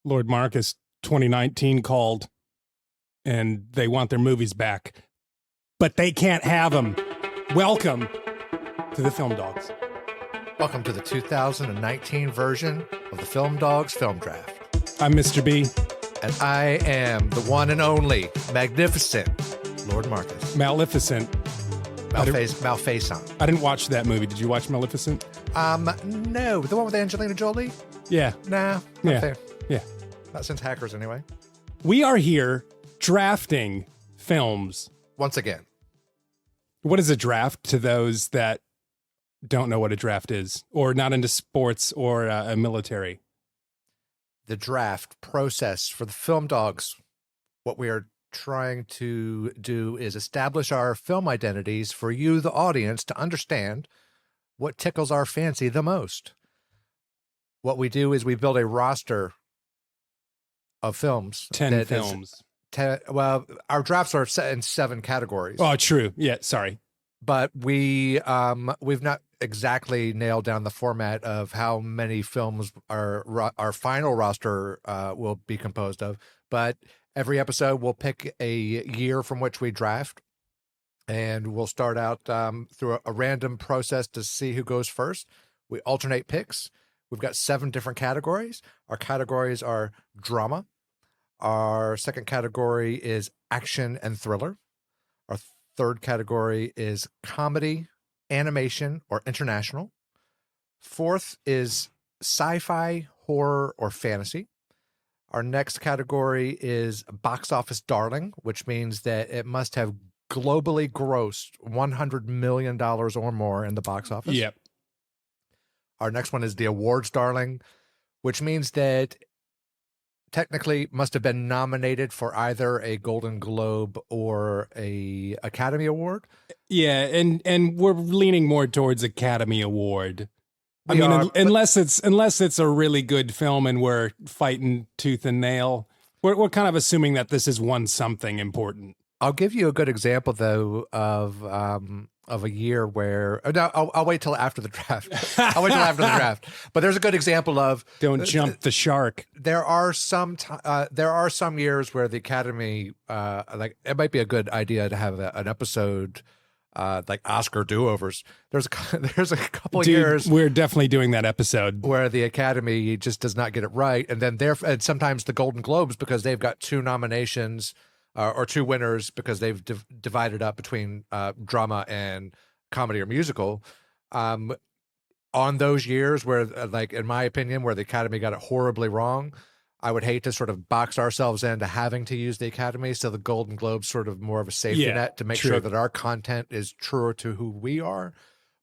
Lord Marcus 2019 called and they want their movies back, but they can't have them. Welcome to the Film Dogs. Welcome to the 2019 version of the Film Dogs Film Draft. I'm Mr. B. And I am the one and only magnificent Lord Marcus. Maleficent. Malfaisant. I didn't watch that movie. Did you watch Maleficent? No. The one with Angelina Jolie? Yeah. Nah, not there. Yeah. Not since Hackers, anyway. We are here drafting films. Once again. What is a draft to those that don't know what a draft is or not into sports or a military? The draft process for the Film Dogs, what we are trying to do is establish our film identities for you, the audience, to understand what tickles our fancy the most. What we do is we build a roster of films. 10 films. Well, our drafts are set in 7 categories. Oh, true. Yeah, sorry. But we've not exactly nailed down the format of how many films our final roster will be composed of. But every episode we'll pick a year from which we draft, and we'll start out through a random process to see who goes first. We alternate picks. We've got 7 different categories. Our categories are drama. Our second category is action and thriller. Our third category is comedy, animation, or international. Fourth is sci-fi, horror, or fantasy. Our next category is box office darling, which means that it must have globally grossed $100 million or more in the box office. Yep. Our next one is the awards darling, which means that technically must have been nominated for either a Golden Globe or a Academy Award. Yeah, and we're leaning more towards Academy Award. Unless it's a really good film and we're fighting tooth and nail, we're kind of assuming that this has won something important. I'll give you a good example though of a year where I'll wait till after the draft. I'll wait till after the draft. But there's a good example of don't jump the shark. There are some years where the Academy like it might be a good idea to have an episode. Like Oscar do-overs. There's a couple years we're definitely doing that episode where the Academy just does not get it right, and then and sometimes the Golden Globes, because they've got 2 nominations or 2 winners because they've divided up between drama and comedy or musical. On those years where, like in my opinion, where the Academy got it horribly wrong, I would hate to sort of box ourselves into having to use the Academy. So the Golden Globe's sort of more of a safety net to make sure that our content is truer to who we are.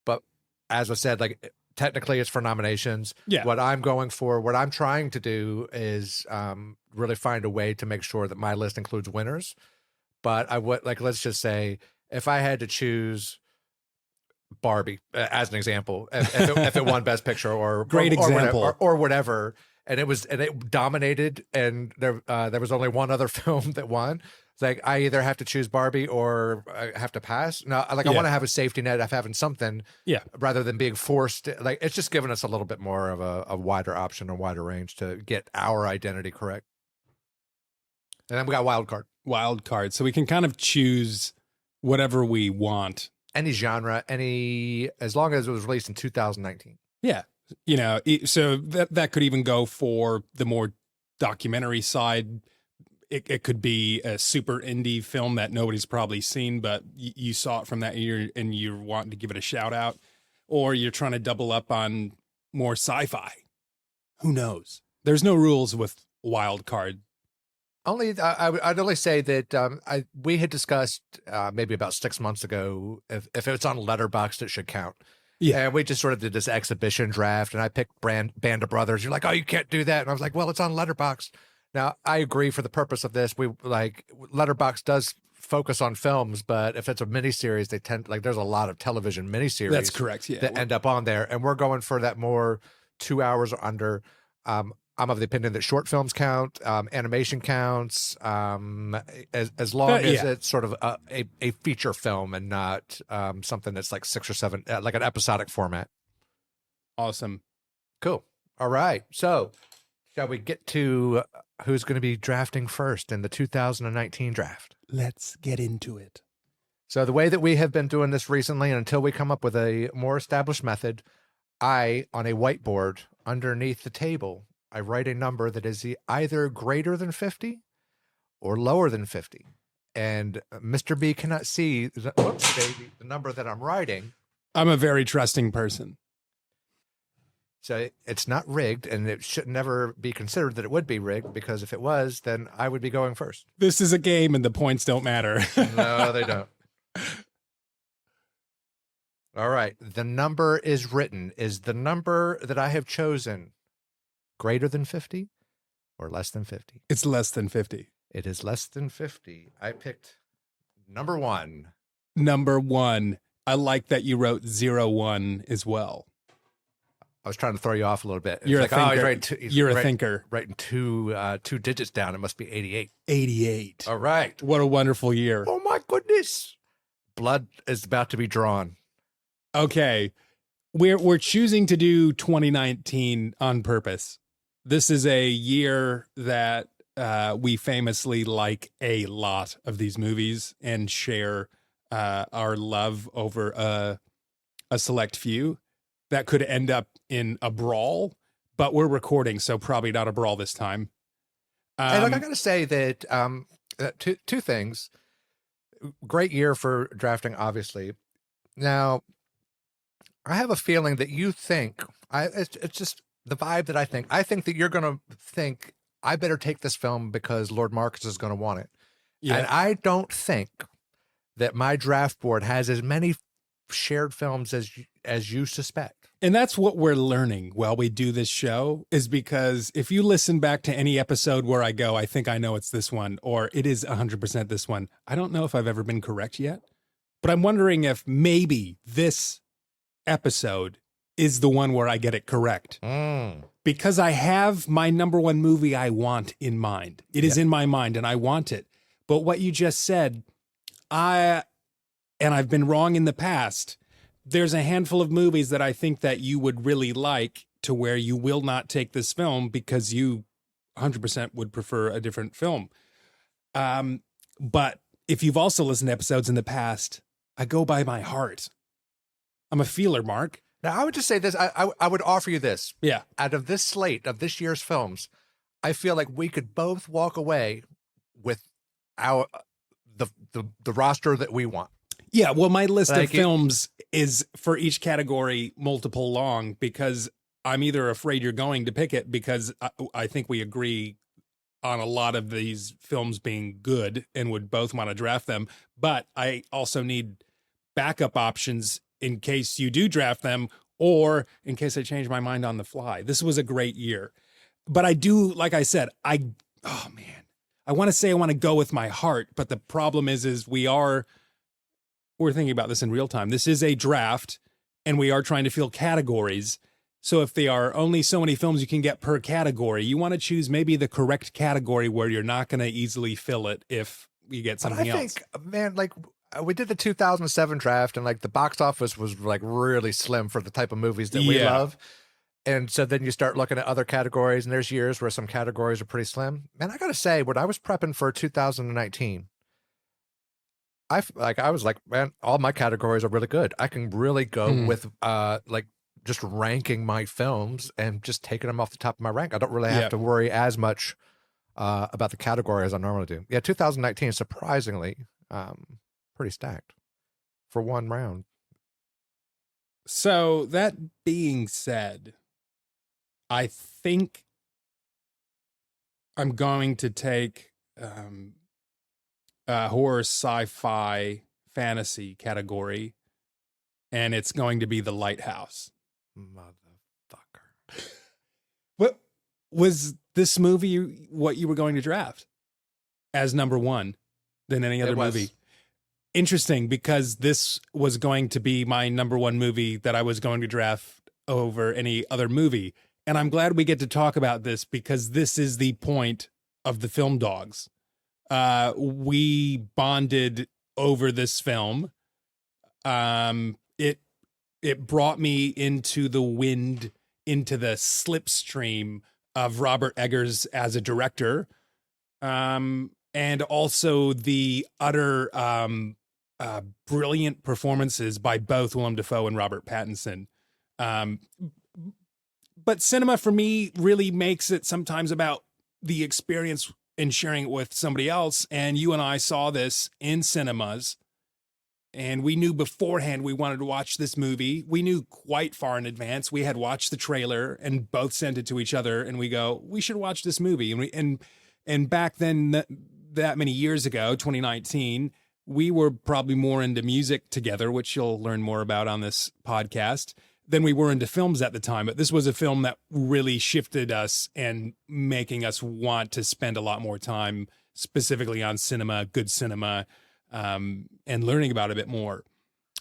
But as I said, like technically it's for nominations. Yeah. What I'm trying to do is really find a way to make sure that my list includes winners. But I would let's just say if I had to choose Barbie as an example, if it won Best Picture or whatever, and it dominated, and there was only one other film that won. It's like I either have to choose Barbie or I have to pass. No, I want to have a safety net of having something, rather than being forced. Like it's just given us a little bit more of a wider option, a wider range to get our identity correct. And then we got wild card, so we can kind of choose whatever we want, any genre, as long as it was released in 2019. Yeah. You know, so that could even go for the more documentary side. It could be a super indie film that nobody's probably seen, but you saw it from that year and you're wanting to give it a shout out, or you're trying to double up on more sci-fi. Who knows? There's no rules with wild card. I'd only say that we had discussed maybe about 6 months ago if it's on Letterboxd, it should count. Yeah, and we just sort of did this exhibition draft, and I picked Band of Brothers. You're like, oh, you can't do that, and I was like, well, it's on Letterboxd. Now, I agree for the purpose of this. Letterboxd does focus on films, but if it's a miniseries, they tend there's a lot of television miniseries. That's correct. Yeah, that end up on there, and we're going for that more 2 hours or under. I'm of the opinion that short films count, animation counts, as long as it's sort of a feature film and not something that's like 6 or 7, like an episodic format. Awesome. Cool. All right. So Shall we get to who's going to be drafting first in the 2019 draft? Let's get into it. So the way that we have been doing this recently, and until we come up with a more established method, I, on a whiteboard underneath the table, I write a number that is either greater than 50 or lower than 50. And Mr. B cannot see the number that I'm writing. I'm a very trusting person. So it's not rigged, and it should never be considered that it would be rigged, because if it was, then I would be going first. This is a game and the points don't matter. No, they don't. All right. The number is written. Is the number that I have chosen greater than 50 or less than 50? It's less than 50. It is less than 50. I picked number 1. Number 1. I like that you wrote 01 as well. I was trying to throw you off a little bit. You're a thinker. You're a thinker. Writing two digits down. It must be 88. 88. All right. What a wonderful year. Oh, my goodness. Blood is about to be drawn. Okay. We're choosing to do 2019 on purpose. This is a year that we famously like a lot of these movies and share our love over a select few. That could end up in a brawl, but we're recording, so probably not a brawl this time. And I got to say that two things. Great year for drafting, obviously. Now, I have a feeling that you think, it's just the vibe that I think. I think that you're going to think, I better take this film because Lord Marcus is going to want it. Yeah. And I don't think that my draft board has as many shared films as you suspect. And that's what we're learning while we do this show, is because if you listen back to any episode where I go, I think I know it's this one, or it is 100% this one, I don't know if I've ever been correct yet, but I'm wondering if maybe this episode is the one where I get it correct. Because I have my number 1 movie I want in mind. It is in my mind and I want it. But what you just said, and I've been wrong in the past, there's a handful of movies that I think that you would really like, to where you will not take this film because you 100% would prefer a different film. But if you've also listened to episodes in the past, I go by my heart. I'm a feeler, Mark. Now, I would just say this. I would offer you this. Yeah. Out of this slate of this year's films, I feel like we could both walk away with the roster that we want. Yeah, well, my list of films is for each category multiple long, because I'm either afraid you're going to pick it because I think we agree on a lot of these films being good and would both want to draft them. But I also need backup options in case you do draft them, or in case I change my mind on the fly. This was a great year. But I do, like I said, I want to say I want to go with my heart, but the problem is we're thinking about this in real time. This is a draft, and we are trying to fill categories. So if there are only so many films you can get per category, you want to choose maybe the correct category where you're not going to easily fill it if you get something else. I think, man, like we did the 2007 draft, and like the box office was like really slim for the type of movies that we love. And so then you start looking at other categories, and there's years where some categories are pretty slim. Man, I got to say, when I was prepping for 2019, I was like, man, all my categories are really good. I can really go with like just ranking my films and just taking them off the top of my rank. I don't really have to worry as much about the category as I normally do. Yeah, 2019, surprisingly, pretty stacked for one round. So that being said, I think I'm going to take horror, sci-fi, fantasy category, and it's going to be The Lighthouse. Motherfucker. What was this movie what you were going to draft as number 1 than any other movie? Interesting, because this was going to be my number 1 movie that I was going to draft over any other movie. And I'm glad we get to talk about this, because this is the point of the Film Dogs. We bonded over this film. It brought me into the wind, into the slipstream of Robert Eggers as a director, and also the utter brilliant performances by both Willem Dafoe and Robert Pattinson. But cinema for me really makes it sometimes about the experience and sharing it with somebody else. And you and I saw this in cinemas, and we knew beforehand we wanted to watch this movie. We knew quite far in advance. We had watched the trailer and both sent it to each other, and we go, we should watch this movie. And back then, that many years ago, 2019, we were probably more into music together, which you'll learn more about on this podcast, than we were into films at the time. But this was a film that really shifted us and making us want to spend a lot more time specifically on cinema, good cinema, and learning about it a bit more.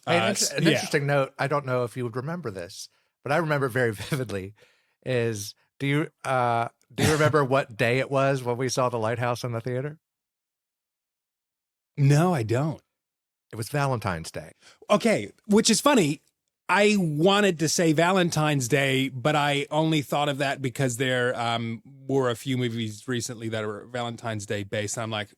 An interesting note, I don't know if you would remember this, but I remember very vividly, is do you remember what day it was when we saw The Lighthouse in the theater? No, I don't. It was Valentine's Day. Okay, which is funny. I wanted to say Valentine's Day, but I only thought of that because there were a few movies recently that were Valentine's Day based. I'm like,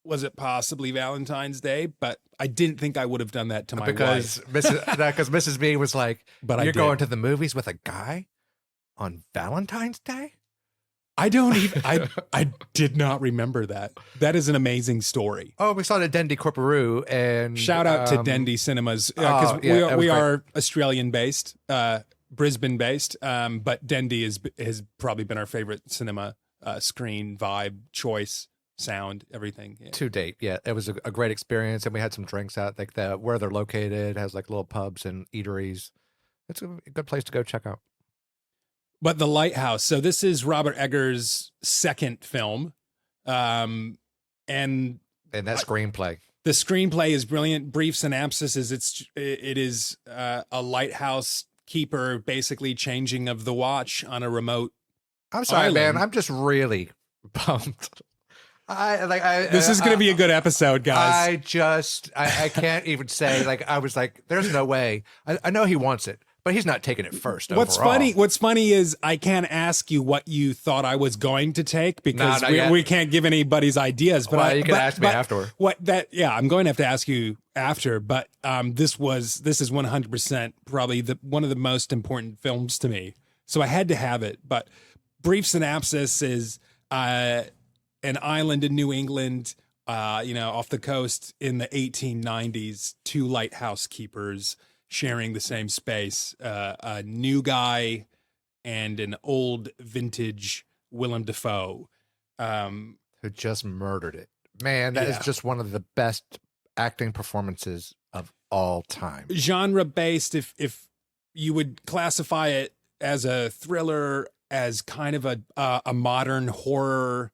was it possibly Valentine's Day? But I didn't think I would have done that to my wife. Because Mrs. B was like, but you're going to the movies with a guy on Valentine's Day? I don't even, I did not remember that. That is an amazing story. Oh, we saw it at Dendy Corporoo, and shout out to Dendy Cinemas, because we are Australian based, Brisbane based, but Dendy has probably been our favorite cinema, screen, vibe, choice, sound, everything. Yeah. To date. Yeah. It was a great experience, and we had some drinks out, like where they're located has like little pubs and eateries. It's a good place to go check out. But The Lighthouse. So this is Robert Eggers' second film. And that screenplay. The screenplay is brilliant. Brief synopsis is it is a lighthouse keeper basically changing of the watch on a remote I'm sorry, island. man. I'm just really pumped. This is going to be a good episode, guys. I can't even say, like, I was like, there's no way. I know he wants it, but he's not taking it first. What's funny is I can't ask you what you thought I was going to take because we can't give anybody's ideas. But you can ask me after. I'm going to have to ask you after. But this is 100% probably one of the most important films to me. So I had to have it. But brief synopsis is an island in New England, off the coast in the 1890s, two lighthouse keepers sharing the same space, a new guy and an old vintage Willem Dafoe. Who just murdered it. Man, that is just one of the best acting performances of all time. Genre-based, if you would classify it as a thriller, as kind of a modern horror.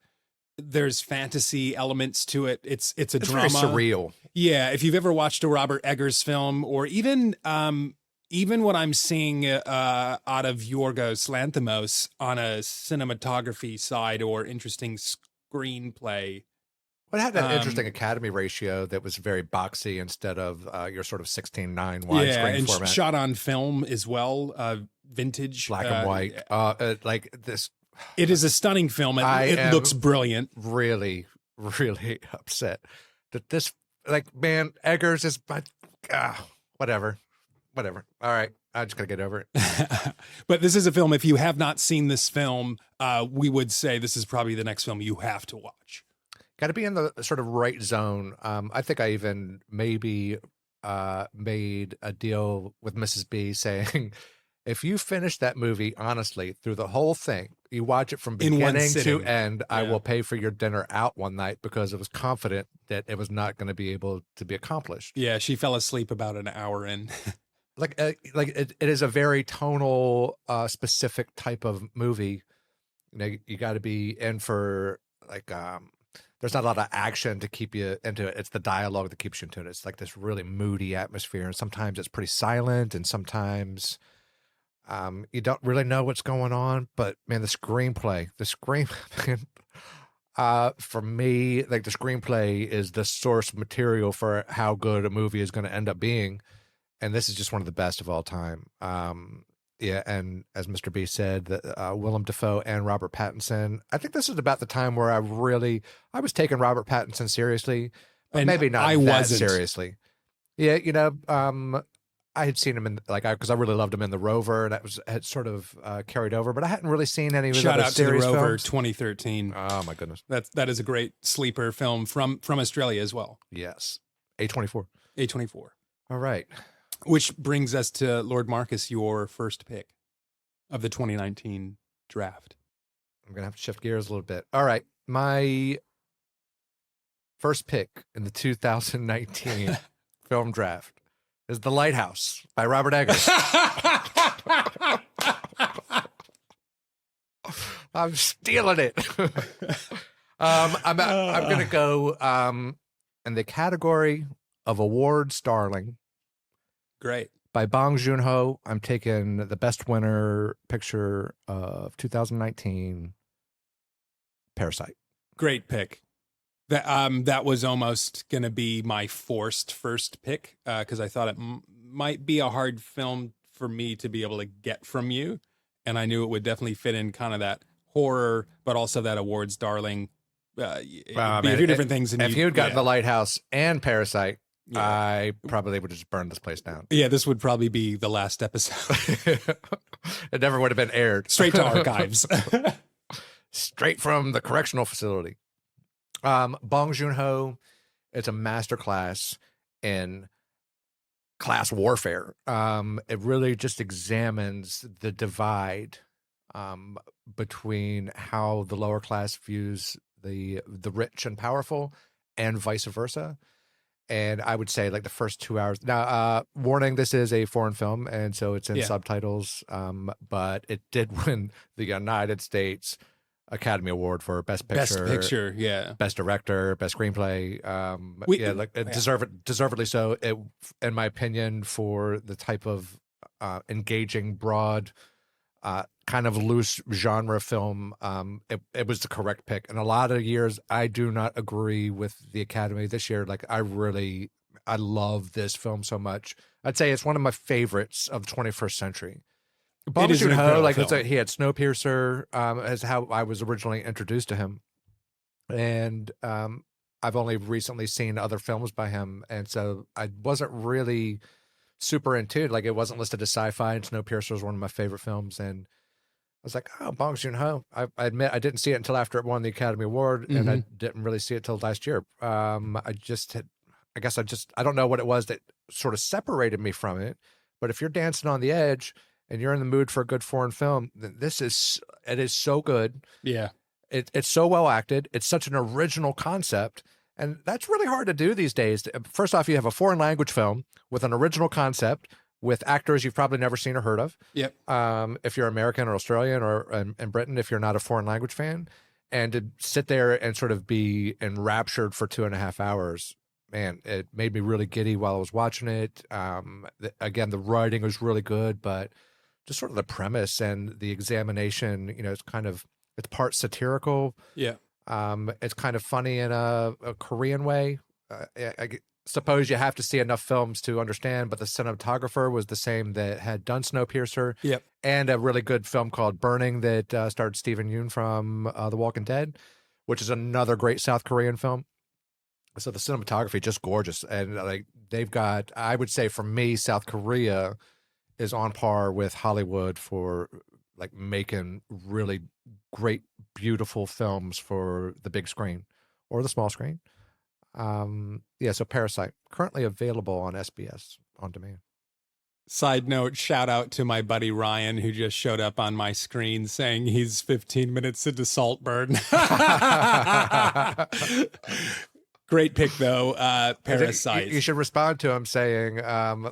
There's fantasy elements to it. It's a drama. Very surreal. Yeah, if you've ever watched a Robert Eggers film, or even what I'm seeing out of Yorgos Lanthimos on a cinematography side or interesting screenplay. Well, it had that interesting Academy ratio that was very boxy instead of your sort of 16:9 widescreen format. Shot on film as well, vintage, black and white, like this. It is a stunning film. It looks brilliant. Really, really upset that this, like, man, Eggers is, whatever. All right. I'm just going to get over it. But this is a film, if you have not seen this film, we would say this is probably the next film you have to watch. Got to be in the sort of right zone. I think I even maybe made a deal with Mrs. B saying, if you finish that movie honestly through the whole thing, you watch it from beginning to end, I will pay for your dinner out one night, because I was confident that it was not going to be able to be accomplished. Yeah, she fell asleep about an hour in. It is a very tonal, specific type of movie. You got to be in for there's not a lot of action to keep you into it. It's the dialogue that keeps you into it. It's like this really moody atmosphere, and sometimes it's pretty silent, and sometimes you don't really know what's going on. But man, the screenplay, for me, like, the screenplay is the source material for how good a movie is going to end up being. And this is just one of the best of all time. Yeah, and as Mr. B said, Willem Dafoe and Robert Pattinson. I think this is about the time where I was taking Robert Pattinson seriously, but And maybe not I that wasn't. seriously. Yeah, I had seen him in because I really loved him in The Rover, and had sort of carried over, but I hadn't really seen any of his Shout other out to The series Rover films. 2013. Oh my goodness, That is a great sleeper film from Australia as well. yes, A24. A24. All right, Which brings us to Lord Marcus, your first pick of the 2019 draft. I'm gonna have to shift gears a little bit. All right, my first pick in the 2019 film draft is The Lighthouse by Robert Eggers. I'm stealing it. I'm going to go in the category of awards darling. Great. By Bong Joon-ho. I'm taking the best winner picture of 2019, Parasite. Great pick. That was almost going to be my forced first pick because I thought it might be a hard film for me to be able to get from you. And I knew it would definitely fit in kind of that horror, but also that awards darling. Be a few different things. And if you'd gotten The Lighthouse and Parasite, yeah. I probably would just burn this place down. Yeah, this would probably be the last episode. It never would have been aired. Straight to archives. Straight from the correctional facility. Bong Joon-ho is a masterclass in class warfare. It really just examines the divide between how the lower class views the rich and powerful, and vice versa. And I would say like the first 2 hours. Now, warning: this is a foreign film, and so it's in subtitles. But it did win the United States Academy Award for Best Picture, Best Director, Best Screenplay. Deservedly so. It, in my opinion, for the type of engaging, broad, kind of loose genre film, it was the correct pick. In a lot of years, I do not agree with the Academy. This year, like I love this film so much. I'd say it's one of my favorites of the 21st century. Bong Joon-ho, like he had Snowpiercer, as how I was originally introduced to him, and I've only recently seen other films by him, and so I wasn't really super into it. Like it wasn't listed as sci-fi, and Snowpiercer was one of my favorite films, and I was like, oh, Bong Joon-ho. I admit I didn't see it until after it won the Academy Award, and I didn't really see it till last year. I don't know what it was that sort of separated me from it, but if you're dancing on the edge and you're in the mood for a good foreign film, then it is so good. Yeah. It's so well acted. It's such an original concept. And that's really hard to do these days. First off, you have a foreign language film with an original concept with actors you've probably never seen or heard of. Yep. If you're American or Australian or in Britain, if you're not a foreign language fan, and to sit there and sort of be enraptured for 2.5 hours, man, it made me really giddy while I was watching it. Again, the writing was really good, but just sort of the premise and the examination, it's part satirical. Yeah. It's kind of funny in a Korean way. I suppose you have to see enough films to understand, but the cinematographer was the same that had done Snowpiercer. Yep. And a really good film called Burning that starred Stephen Yeun from The Walking Dead, which is another great South Korean film. So the cinematography just gorgeous. And like they've got, I would say for me, South Korea is on par with Hollywood for like making really great, beautiful films for the big screen or the small screen. So Parasite, currently available on SBS on demand. Side note, shout out to my buddy Ryan, who just showed up on my screen saying he's 15 minutes into Saltburn. Great pick, though. Parasite. You should respond to him saying,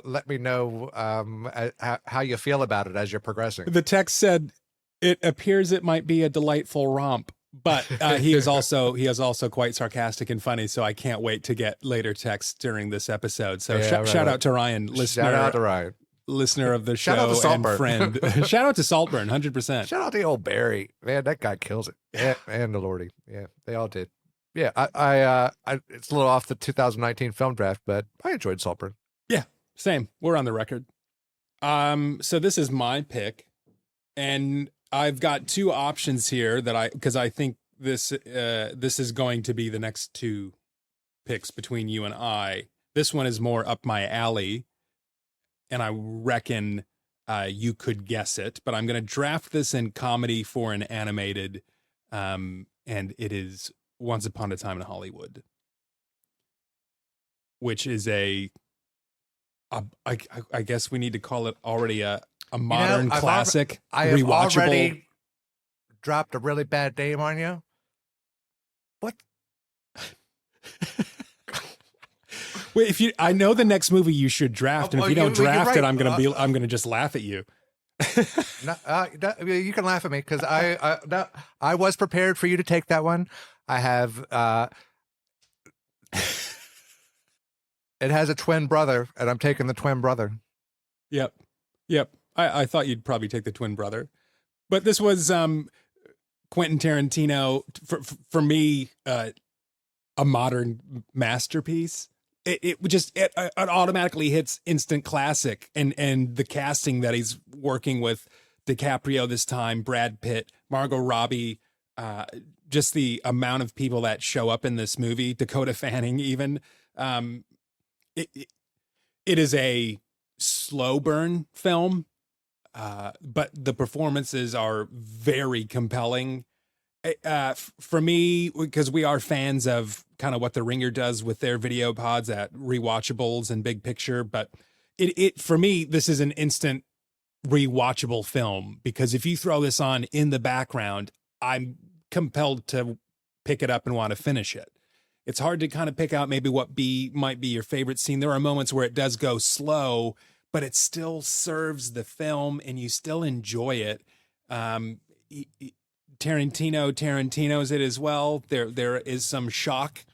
let me know how you feel about it as you're progressing. The text said, it appears it might be a delightful romp, but he is also quite sarcastic and funny, so I can't wait to get later texts during this episode. So shout out to Ryan, listener. Shout out to Ryan. Listener of the show and friend. Shout out to Saltburn, 100%. Shout out to old Barry. Man, that guy kills it. Yeah, and the Lordy. Yeah, they all did. Yeah, I it's a little off the 2019 film draft, but I enjoyed Saltburn. Yeah, same. We're on the record. So this is my pick, and I've got two options here because I think this is going to be the next two picks between you and I. This one is more up my alley, and I reckon you could guess it. But I'm going to draft this in comedy for an animated, and it is Once Upon a Time in Hollywood, which is I guess we need to call it already a modern classic, I have rewatchable. already dropped a really bad name on you. What? Wait, I know the next movie you should draft, and if you don't draft it, I'm gonna just laugh at you. No, you can laugh at me because I was prepared for you to take that one. I have. It has a twin brother, and I'm taking the twin brother. Yep. I thought you'd probably take the twin brother, but this was Quentin Tarantino for me, a modern masterpiece. It automatically hits instant classic, and the casting that he's working with, DiCaprio this time, Brad Pitt, Margot Robbie, just the amount of people that show up in this movie, Dakota Fanning even. It is a slow burn film, but the performances are very compelling. For me, because we are fans of kind of what The Ringer does with their video pods at rewatchables and big picture, but it for me, this is an instant rewatchable film, because if you throw this on in the background, I'm compelled to pick it up and want to finish it. It's hard to kind of pick out maybe what might be your favorite scene. There are moments where it does go slow, but it still serves the film and you still enjoy it. Tarantino's it as well. There is some shock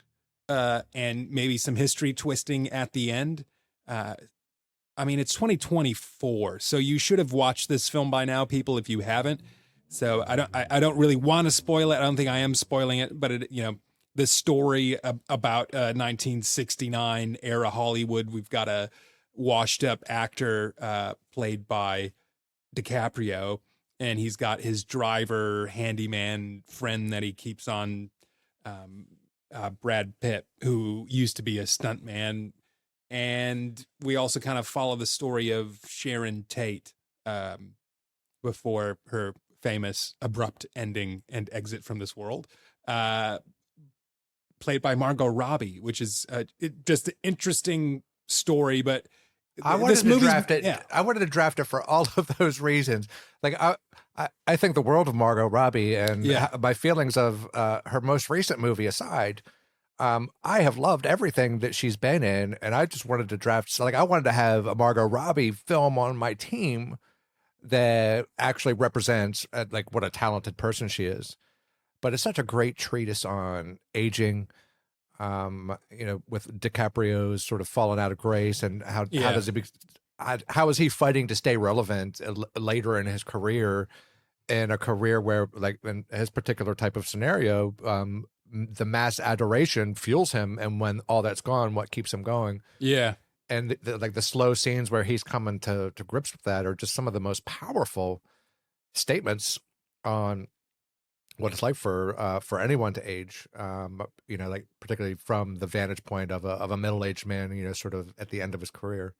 and maybe some history twisting at the end. I mean, it's 2024, so you should have watched this film by now, people, if you haven't. So I don't really want to spoil it. I don't think I am spoiling it, but the story about 1969 era Hollywood. We've got a washed up actor played by DiCaprio, and he's got his driver handyman friend that he keeps on, Brad Pitt, who used to be a stuntman. And we also kind of follow the story of Sharon Tate before her famous abrupt ending and exit from this world, played by Margot Robbie, which is just an interesting story. But I wanted to draft it. Yeah. I wanted to draft it for all of those reasons. Like I think the world of Margot Robbie, and my feelings of her most recent movie aside, I have loved everything that she's been in, and I just wanted to draft. So I wanted to have a Margot Robbie film on my team that actually represents what a talented person she is. But it's such a great treatise on aging, with DiCaprio's sort of fallen out of grace, and how is he fighting to stay relevant later in his career, in a career where, in his particular type of scenario, the mass adoration fuels him, and when all that's gone, what keeps him going? Yeah. And the slow scenes where he's coming to grips with that are just some of the most powerful statements on what it's like for anyone to age, particularly from the vantage point of a middle-aged man, sort of at the end of his career.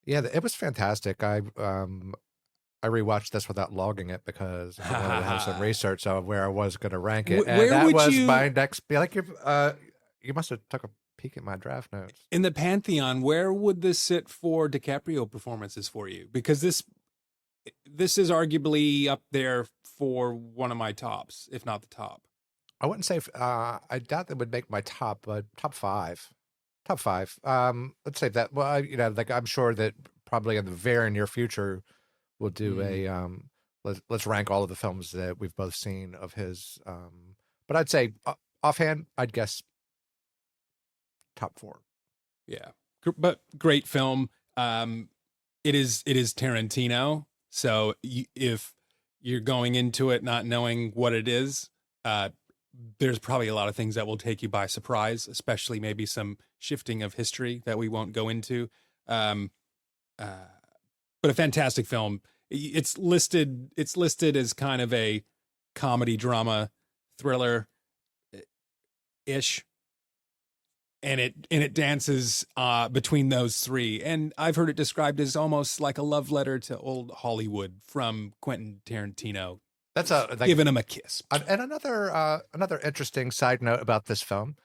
Yeah, it was fantastic. I rewatched this without logging it because I wanted to have some research of where I was going to rank it. And that was my next. You must have took a peek at my draft notes. In the pantheon, where would this sit for DiCaprio performances for you? Because this is arguably up there for one of my tops, if not the top. I wouldn't say. I doubt that would make my top, but top five. Top five. Let's say that. Well, I'm sure that probably in the very near future, we'll do a let's rank all of the films that we've both seen of his. But I'd say offhand, I'd guess top four. Yeah, but great film. It is Tarantino. So if you're going into it not knowing what it is, there's probably a lot of things that will take you by surprise, especially maybe some shifting of history that we won't go into. but a fantastic film. It's listed as kind of a comedy drama thriller ish, and it dances between those three. And I've heard it described as almost like a love letter to old Hollywood from Quentin Tarantino. That's giving him a kiss. And another interesting side note about this film,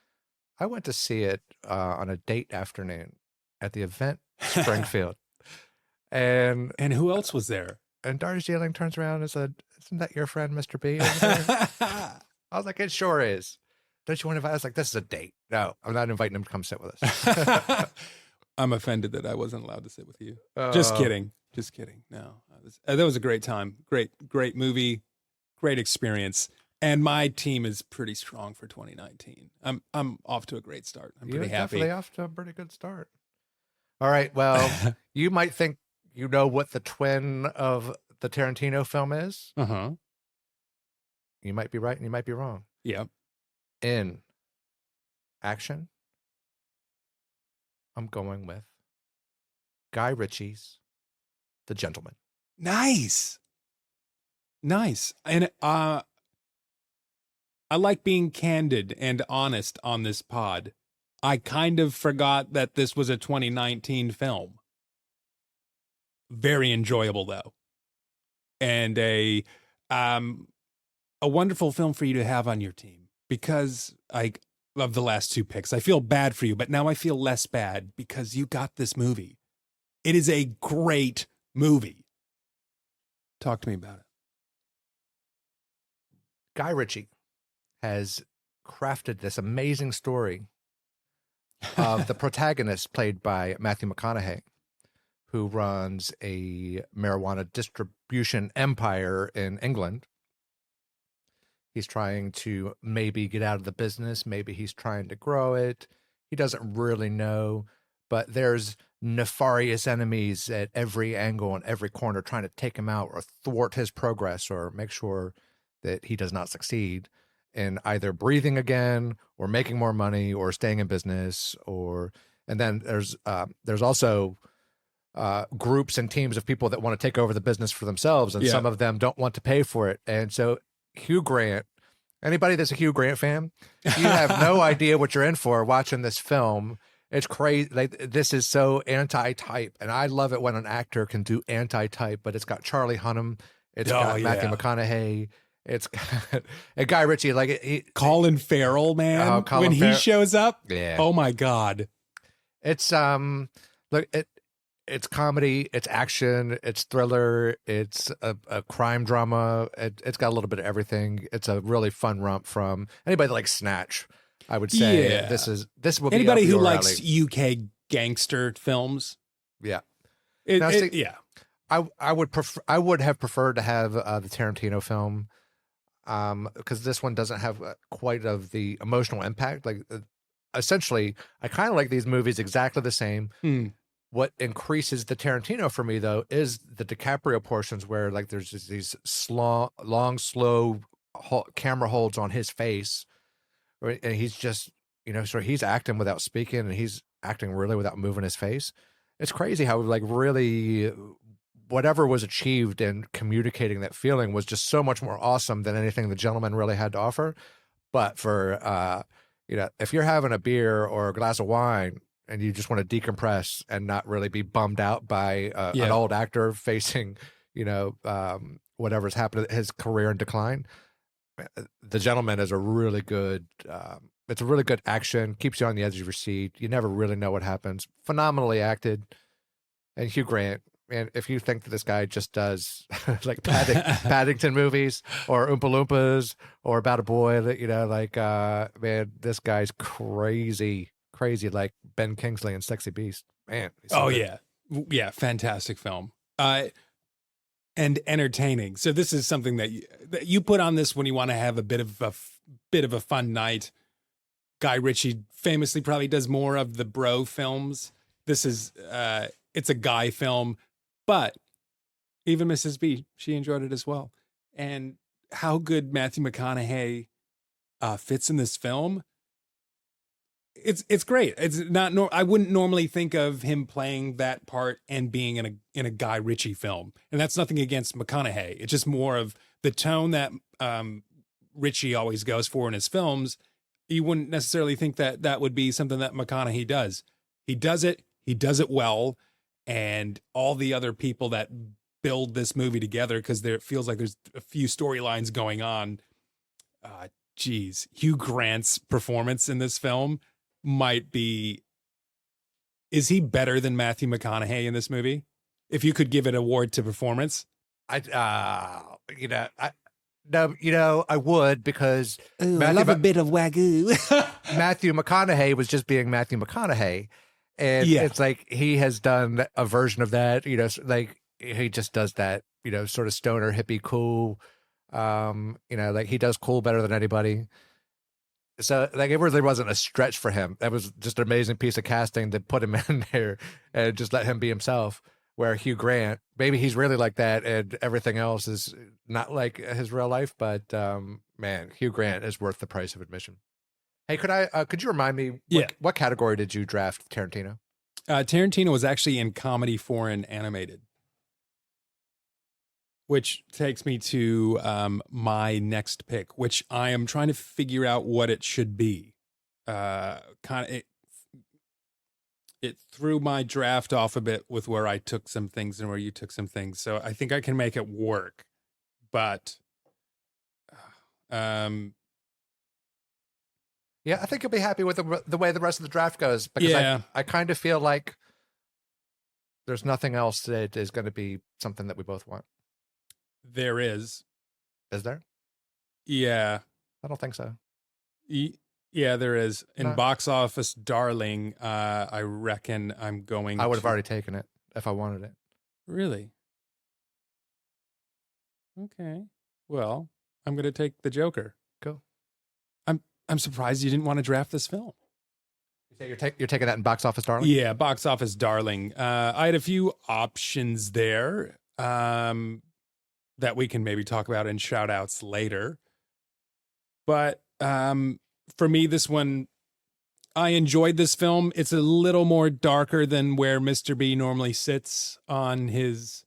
I went to see it on a date afternoon at the event Springfield, and who else was there? And Darjeeling turns around and said, "Isn't that your friend, Mr. B?" over there?" I was like, "It sure is. Don't you want to invite?" I was like, "This is a date. No, I'm not inviting him to come sit with us." I'm offended that I wasn't allowed to sit with you. Just kidding. No, that was a great time. Great movie. Great experience. And my team is pretty strong for 2019. I'm off to a great start. I'm pretty happy. Definitely off to a pretty good start. All right. Well, you might think you know what the twin of the Tarantino film is. Uh-huh. You might be right and you might be wrong. Yeah. In action, I'm going with Guy Ritchie's The Gentleman. Nice. And I like being candid and honest on this pod. I kind of forgot that this was a 2019 film. Very enjoyable though. And a wonderful film for you to have on your team, because I love the last two picks. I feel bad for you, but now I feel less bad because you got this movie. It is a great movie. Talk to me about it. Guy Ritchie has crafted this amazing story of the protagonist, played by Matthew McConaughey, who runs a marijuana distribution empire in England. He's trying to maybe get out of the business. Maybe he's trying to grow it. He doesn't really know, but there's nefarious enemies at every angle and every corner trying to take him out or thwart his progress or make sure that he does not succeed in either breathing again or making more money or staying in business. And then there's also groups and teams of people that want to take over the business for themselves, and some of them don't want to pay for it. And so Hugh Grant, anybody that's a Hugh Grant fan, you have no idea what you're in for watching this film. It's crazy. Like, this is so anti-type, and I love it when an actor can do anti-type. But it's got Charlie Hunnam, it's got Matthew McConaughey, it's got a Guy Ritchie, like Colin Farrell, man. When he shows up, oh my god, it's it's comedy, it's action, it's thriller, it's a crime drama. It's got a little bit of everything. It's a really fun romp from anybody that likes Snatch. I would say this will be anybody who alley. likes UK gangster films. Yeah, I would have preferred to have the Tarantino film, because this one doesn't have quite of the emotional impact. Like, essentially, I kind of like these movies exactly the same. What increases the Tarantino for me, though, is the DiCaprio portions where, like, there's just these long, slow camera holds on his face, right? And he's just, so he's acting without speaking, and he's acting really without moving his face. It's crazy how, like, really whatever was achieved in communicating that feeling was just so much more awesome than anything The Gentleman really had to offer. But for, if you're having a beer or a glass of wine and you just want to decompress and not really be bummed out by an old actor facing, whatever's happened to his career in decline, The Gentleman is a really good, it's a really good action, keeps you on the edge of your seat. You never really know what happens. Phenomenally acted. And Hugh Grant, man, if you think that this guy just does like Paddington movies or Oompa Loompas or About a Boy, that, man, this guy's crazy, like Ben Kingsley in Sexy Beast. Man. Yeah, fantastic film. And entertaining. So this is something that you put on this when you want to have a bit of a fun night. Guy Ritchie famously probably does more of the bro films. This is it's a guy film, but even Mrs. B, she enjoyed it as well. And how good Matthew McConaughey fits in this film. it's great. It's not. I wouldn't normally think of him playing that part and being in a Guy Ritchie film, and that's nothing against McConaughey. It's just more of the tone that Ritchie always goes for in his films. You wouldn't necessarily think that that would be something that McConaughey does. He does it. He does it well, and all the other people that build this movie together, because there it feels like there's a few storylines going on. Geez, Hugh Grant's performance in this film might be. Is he better than Matthew McConaughey in this movie? If you could give an award to performance, You know, no, I would, because I love a bit of wagyu. Matthew McConaughey was just being Matthew McConaughey, and it's like he has done a version of that. Like he just does that. Sort of stoner hippie cool. Like he does cool better than anybody. So like it really wasn't a stretch for him. That was just an amazing piece of casting to put him in there and just let him be himself. Where Hugh Grant, maybe he's really like that, and everything else is not like his real life. But man, Hugh Grant is worth the price of admission. Hey, could you remind me what category did you draft Tarantino? Tarantino was actually in comedy, foreign, animated, which takes me to my next pick, which I am trying to figure out what it should be. It threw my draft off a bit with where I took some things and where you took some things. So I think I can make it work. But yeah, I think you'll be happy with the way the rest of the draft goes, because I kind of feel like there's nothing else that is going to be something that we both want. There is. Is there? Yeah. I don't think so. Yeah, there is. In Box Office Darling, I reckon I'm going I would have already taken it if I wanted it. Really? Okay. Well, I'm going to take the Joker. Cool. I'm surprised you didn't want to draft this film. You say you're taking that in Box Office Darling? Yeah, Box Office Darling. I had a few options there that we can maybe talk about in shout outs later. But for me, this one, I enjoyed this film. It's a little more darker than where Mr. B normally sits on his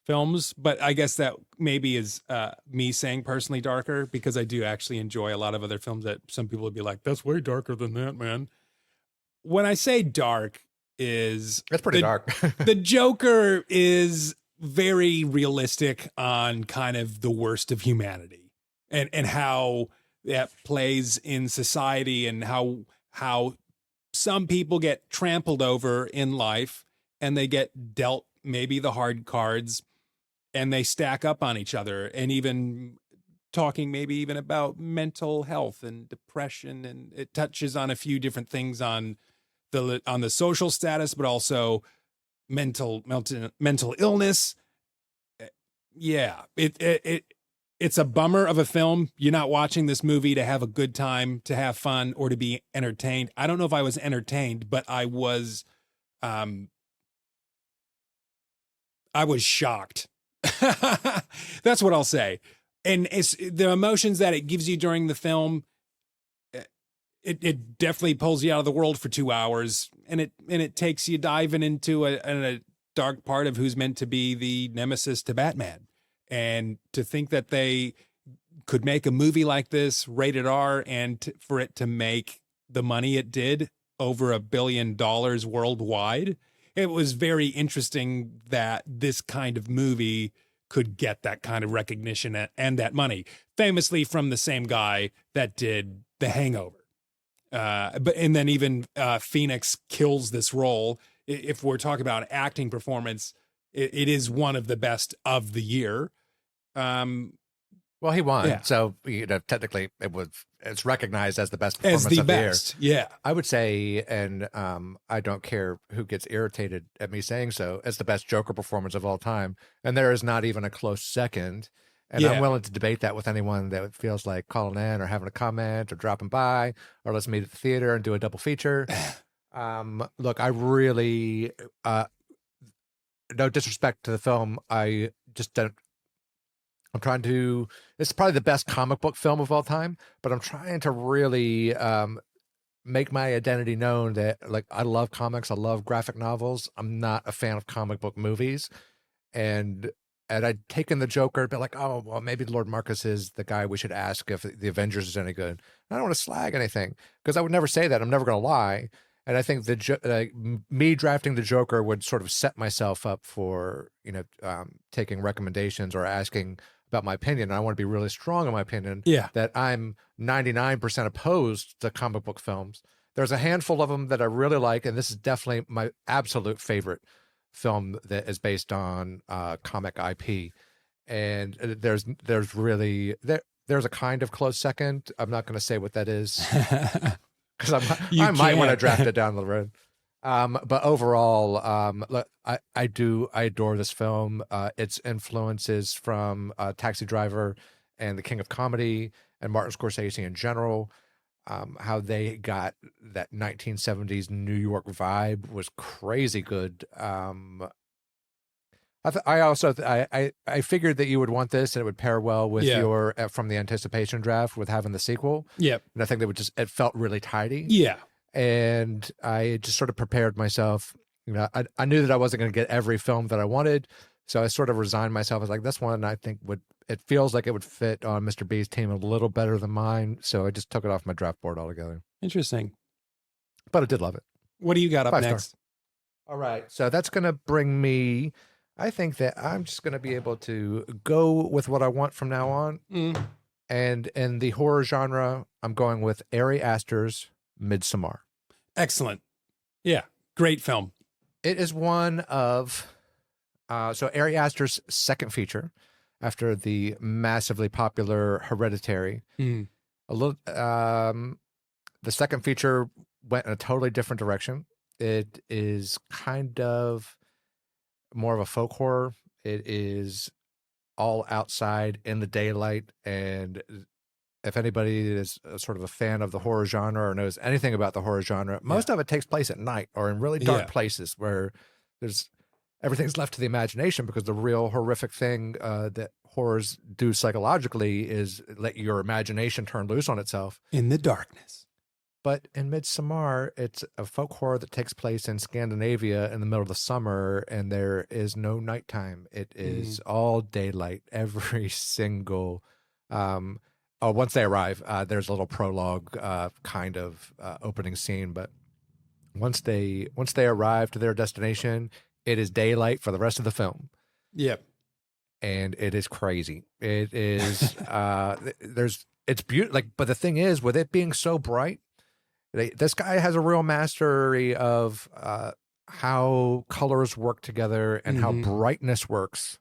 films, but I guess that maybe is me saying personally darker, because I do actually enjoy a lot of other films that some people would be like, that's way darker than that, man. When I say dark, that's pretty dark. The Joker is very realistic on kind of the worst of humanity and how that plays in society, and how some people get trampled over in life and they get dealt maybe the hard cards, and they stack up on each other, and even talking maybe even about mental health and depression, and it touches on a few different things on the social status, but also mental illness. Yeah, it's a bummer of a film. You're not watching this movie to have a good time, to have fun, or to be entertained. I don't know if I was entertained, but I was shocked. That's what I'll say. And it's the emotions that it gives you during the film. It definitely pulls you out of the world for 2 hours, and it takes you diving into a dark part of who's meant to be the nemesis to Batman. And to think that they could make a movie like this, rated R, and for it to make the money it did, over $1 billion worldwide, it was very interesting that this kind of movie could get that kind of recognition and that money, famously from the same guy that did The Hangover. And then even Phoenix kills this role. If we're talking about acting performance, it is one of the best of the year. Well, he won, so technically it's recognized as the best performance of the year. Yeah, I would say, and I don't care who gets irritated at me saying so, it's the best Joker performance of all time, and there is not even a close second. And I'm willing to debate that with anyone that feels like calling in or having a comment or dropping by, or let's meet at the theater and do a double feature. Look, I really, no disrespect to the film, I just don't. I'm trying to. It's probably the best comic book film of all time, but I'm trying to really make my identity known that like I love comics, I love graphic novels. I'm not a fan of comic book movies, and I'd taken the Joker, but like, oh well, maybe Lord Marcus is the guy we should ask if the Avengers is any good. I don't want to slag anything because I would never say that. I'm never going to lie. And I think me drafting the Joker would sort of set myself up for, taking recommendations or asking about my opinion. And I want to be really strong in my opinion. Yeah. That I'm 99% opposed to comic book films. There's a handful of them that I really like, and this is definitely my absolute favorite film that is based on comic IP. And there's a kind of close second. I'm not going to say what that is. Because I might want to draft it down the road. But overall, look, I adore this film. Its influences from Taxi Driver and The King of Comedy and Martin Scorsese in general. How they got that 1970s New York vibe was crazy good. I figured that you would want this and it would pair well with your from the anticipation draft with having the sequel. Yep. And I think it felt really tidy. Yeah. And I just sort of prepared myself. I knew that I wasn't going to get every film that I wanted. So I sort of resigned myself. I was like, this one I think it feels like it would fit on Mr. B's team a little better than mine. So I just took it off my draft board altogether. Interesting. But I did love it. What do you got up 5 next? star. All right. So that's going to bring me... I think that I'm just going to be able to go with what I want from now on. And in the horror genre, I'm going with Ari Aster's Midsommar. Excellent. Yeah. Great film. It is one of, so Ari Aster's second feature after the massively popular Hereditary. The second feature went in a totally different direction. It is kind of more of a folk horror. It is all outside in the daylight. And if anybody is sort of a fan of the horror genre or knows anything about the horror genre, most of it takes place at night or in really dark places where everything's left to the imagination, because the real horrific thing that horrors do psychologically is let your imagination turn loose on itself. In the darkness. But in Midsommar, it's a folk horror that takes place in Scandinavia in the middle of the summer, and there is no nighttime. It is all daylight. Every single, once they arrive, there's a little prologue kind of opening scene. But once they arrive to their destination, it is daylight for the rest of the film. Yep. And it is crazy. It is it's beautiful. But the thing is, with it being so bright, this guy has a real mastery of how colors work together and how brightness works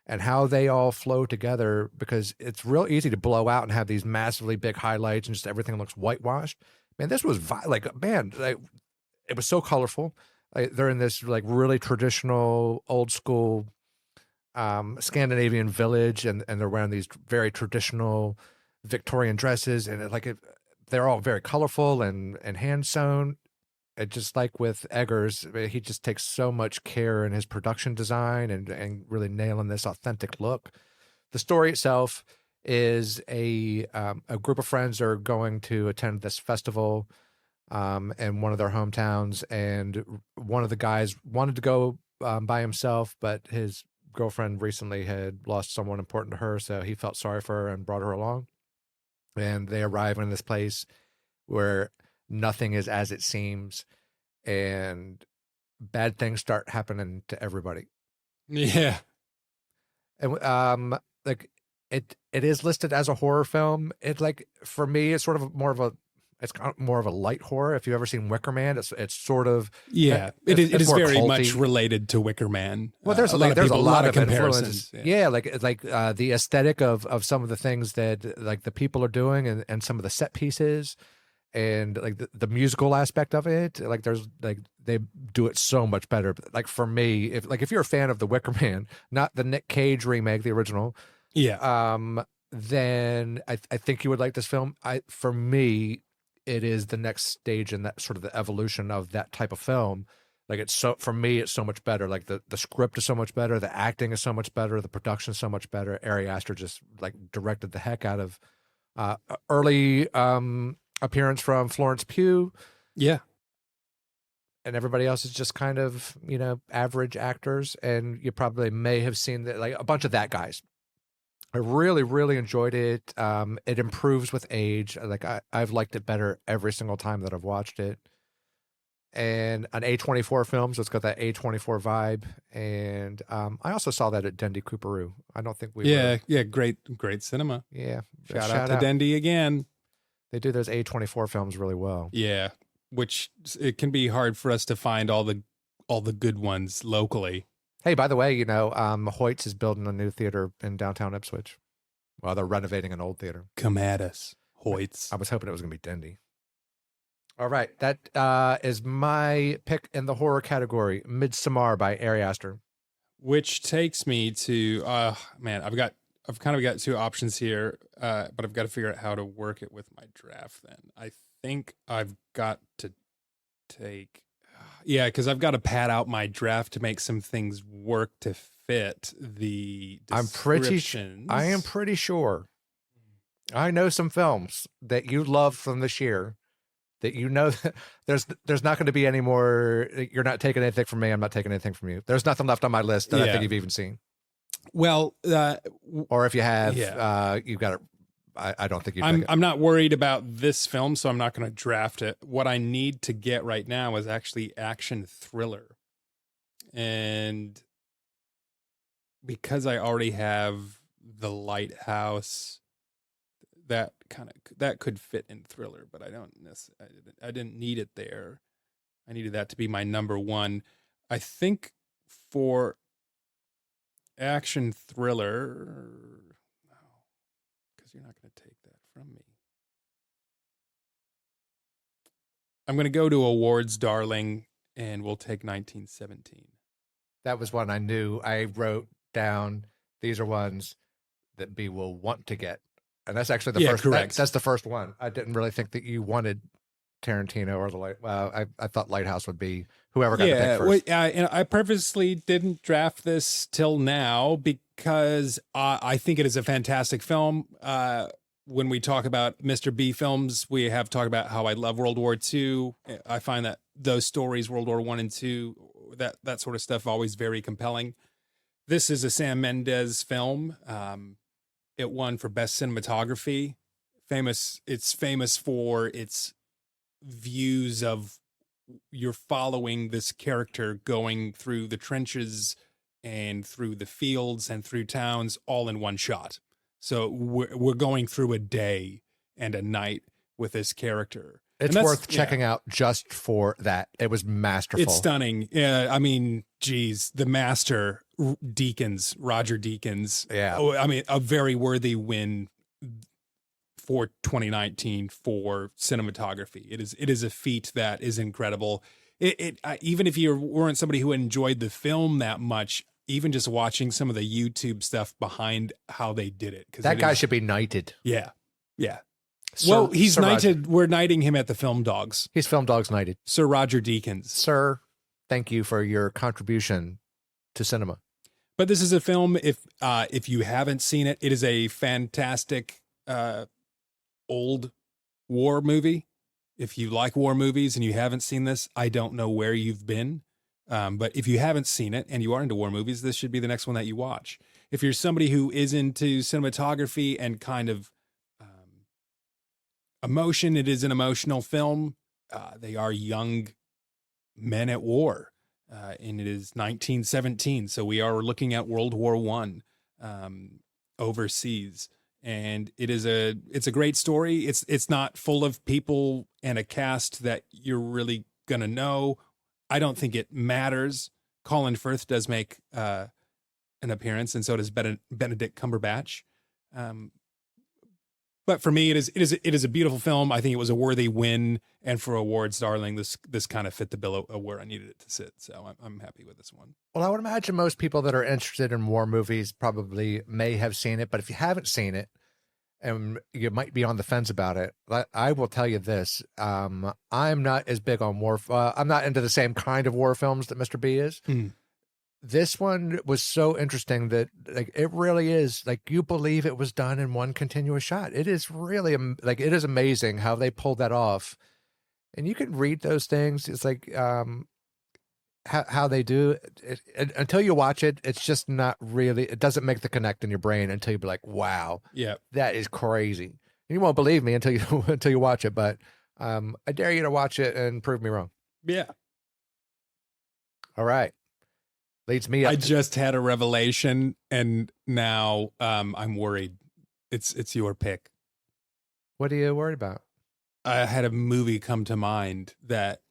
and how they all flow together, because it's real easy to blow out and have these massively big highlights and just everything looks whitewashed. Man, this was it was so colorful. They're in this really traditional, old school Scandinavian village, and they're wearing these very traditional Victorian dresses, and they're all very colorful and hand sewn. Just like with Eggers, he just takes so much care in his production design and really nailing this authentic look. The story itself is a group of friends are going to attend this festival in one of their hometowns, and one of the guys wanted to go by himself, but his girlfriend recently had lost someone important to her, so he felt sorry for her and brought her along. And they arrive in this place where nothing is as it seems, and bad things start happening to everybody. Yeah. And it is listed as a horror film. For me, it's sort of more of a light horror. If you've ever seen Wicker Man, it's sort of it is very culty. much related to Wicker Man. Well, there's a lot of comparisons. The aesthetic of some of the things that the people are doing, and some of the set pieces, and the musical aspect of it. They do it so much better. For me, if you're a fan of the Wicker Man, not the Nick Cage remake, the original, then I think you would like this film. For me, it is the next stage in that sort of the evolution of that type of film. For me, it's so much better. The script is so much better. The acting is so much better. The production is so much better. Ari Aster just directed the heck out of early appearance from Florence Pugh, Yeah. and everybody else is just kind of, average actors. And you probably may have seen like a bunch of that guys. I really, really enjoyed it. It improves with age. Like I've liked it better every single time that I've watched it. And an A24 film, so it's got that A24 vibe. And I also saw that at Dendy Cooperoo. I don't think we Yeah, great cinema. Yeah. Shout out to Dendy again. They do those A24 films really well. Yeah, which it can be hard for us to find all the good ones locally. Hey, by the way, Hoyt's is building a new theater in downtown Ipswich. Well, they're renovating an old theater. Come at us, Hoyt's. I was hoping it was going to be Dendy. All right, that is my pick in the horror category, Midsommar by Ari Aster. Which takes me to, man, I've kind of got two options here, but I've got to figure out how to work it with my draft then. I think I've got to take, because I've got to pad out my draft to make some things work to fit the descriptions. I am pretty sure. I know some films that you love from this year that there's not going to be any more. You're not taking anything from me. I'm not taking anything from you. There's nothing left on my list that I think you've even seen. Well, or if you have, you've got it. I don't think I'm not worried about this film, so I'm not going to draft it. What I need to get right now is actually action thriller. And because I already have The Lighthouse, that could fit in thriller, but I didn't need it there. I needed that to be my number one. I think for action thriller, you're not going to take that from me. I'm going to go to Awards Darling, and we'll take 1917. That was one I knew. I wrote down, these are ones that B will want to get. And that's actually the first. Correct. That's the first one. I didn't really think that you wanted Tarantino or I thought Lighthouse would be whoever got the pick first. And I purposely didn't draft this till now because I think it is a fantastic film. When we talk about Mr. B films, we have talked about how I love World War II. I find that those stories, World War I and II, that sort of stuff, always very compelling. This is a Sam Mendes film. It won for Best Cinematography. It's famous for its views of you're following this character going through the trenches and through the fields and through towns all in one shot. So we're going through a day and a night with this character. It's worth checking out just for that. It was masterful. It's stunning. Yeah, I mean, geez, the master Deakins, Roger Deakins. Yeah. I mean, a very worthy win for 2019 for cinematography. It is a feat that is incredible. Even if you weren't somebody who enjoyed the film that much, even just watching some of the YouTube stuff behind how they did it. That guy should be knighted. Yeah. He's knighted. Roger. We're knighting him at the Film Dogs. He's Film Dogs knighted. Sir Roger Deakins. Sir, thank you for your contribution to cinema. But this is a film, if you haven't seen it, it is a fantastic old war movie. If you like war movies and you haven't seen this, I don't know where you've been. But if you haven't seen it and you are into war movies, this should be the next one that you watch. If you're somebody who is into cinematography and kind of emotion, it is an emotional film. They are young men at war, and it is 1917. So we are looking at World War I overseas. And it's a great story. It's not full of people and a cast that you're really gonna know. I don't think it matters. Colin Firth does make an appearance, and so does Benedict Cumberbatch. But for me, it is a beautiful film. I think it was a worthy win, and for Awards Darling, this kind of fit the bill of where I needed it to sit. So I'm happy with this one. Well, I would imagine most people that are interested in war movies probably may have seen it, but if you haven't seen it, and you might be on the fence about it, I will tell you this: I'm not as big on war. I'm not into the same kind of war films that Mr. B is. This one was so interesting that like it really is like you believe it was done in one continuous shot. It is really like it is amazing how they pulled that off. And you can read those things. It's like how they do it, until you watch it. It's just not really. It doesn't make the connect in your brain until you be like, "Wow, Yeah. that is crazy." And you won't believe me until you until you watch it. But I dare you to watch it and prove me wrong. Yeah. All right, leads me up. I just had a revelation, and now I'm worried. It's your pick. What are you worried about? I had a movie come to mind that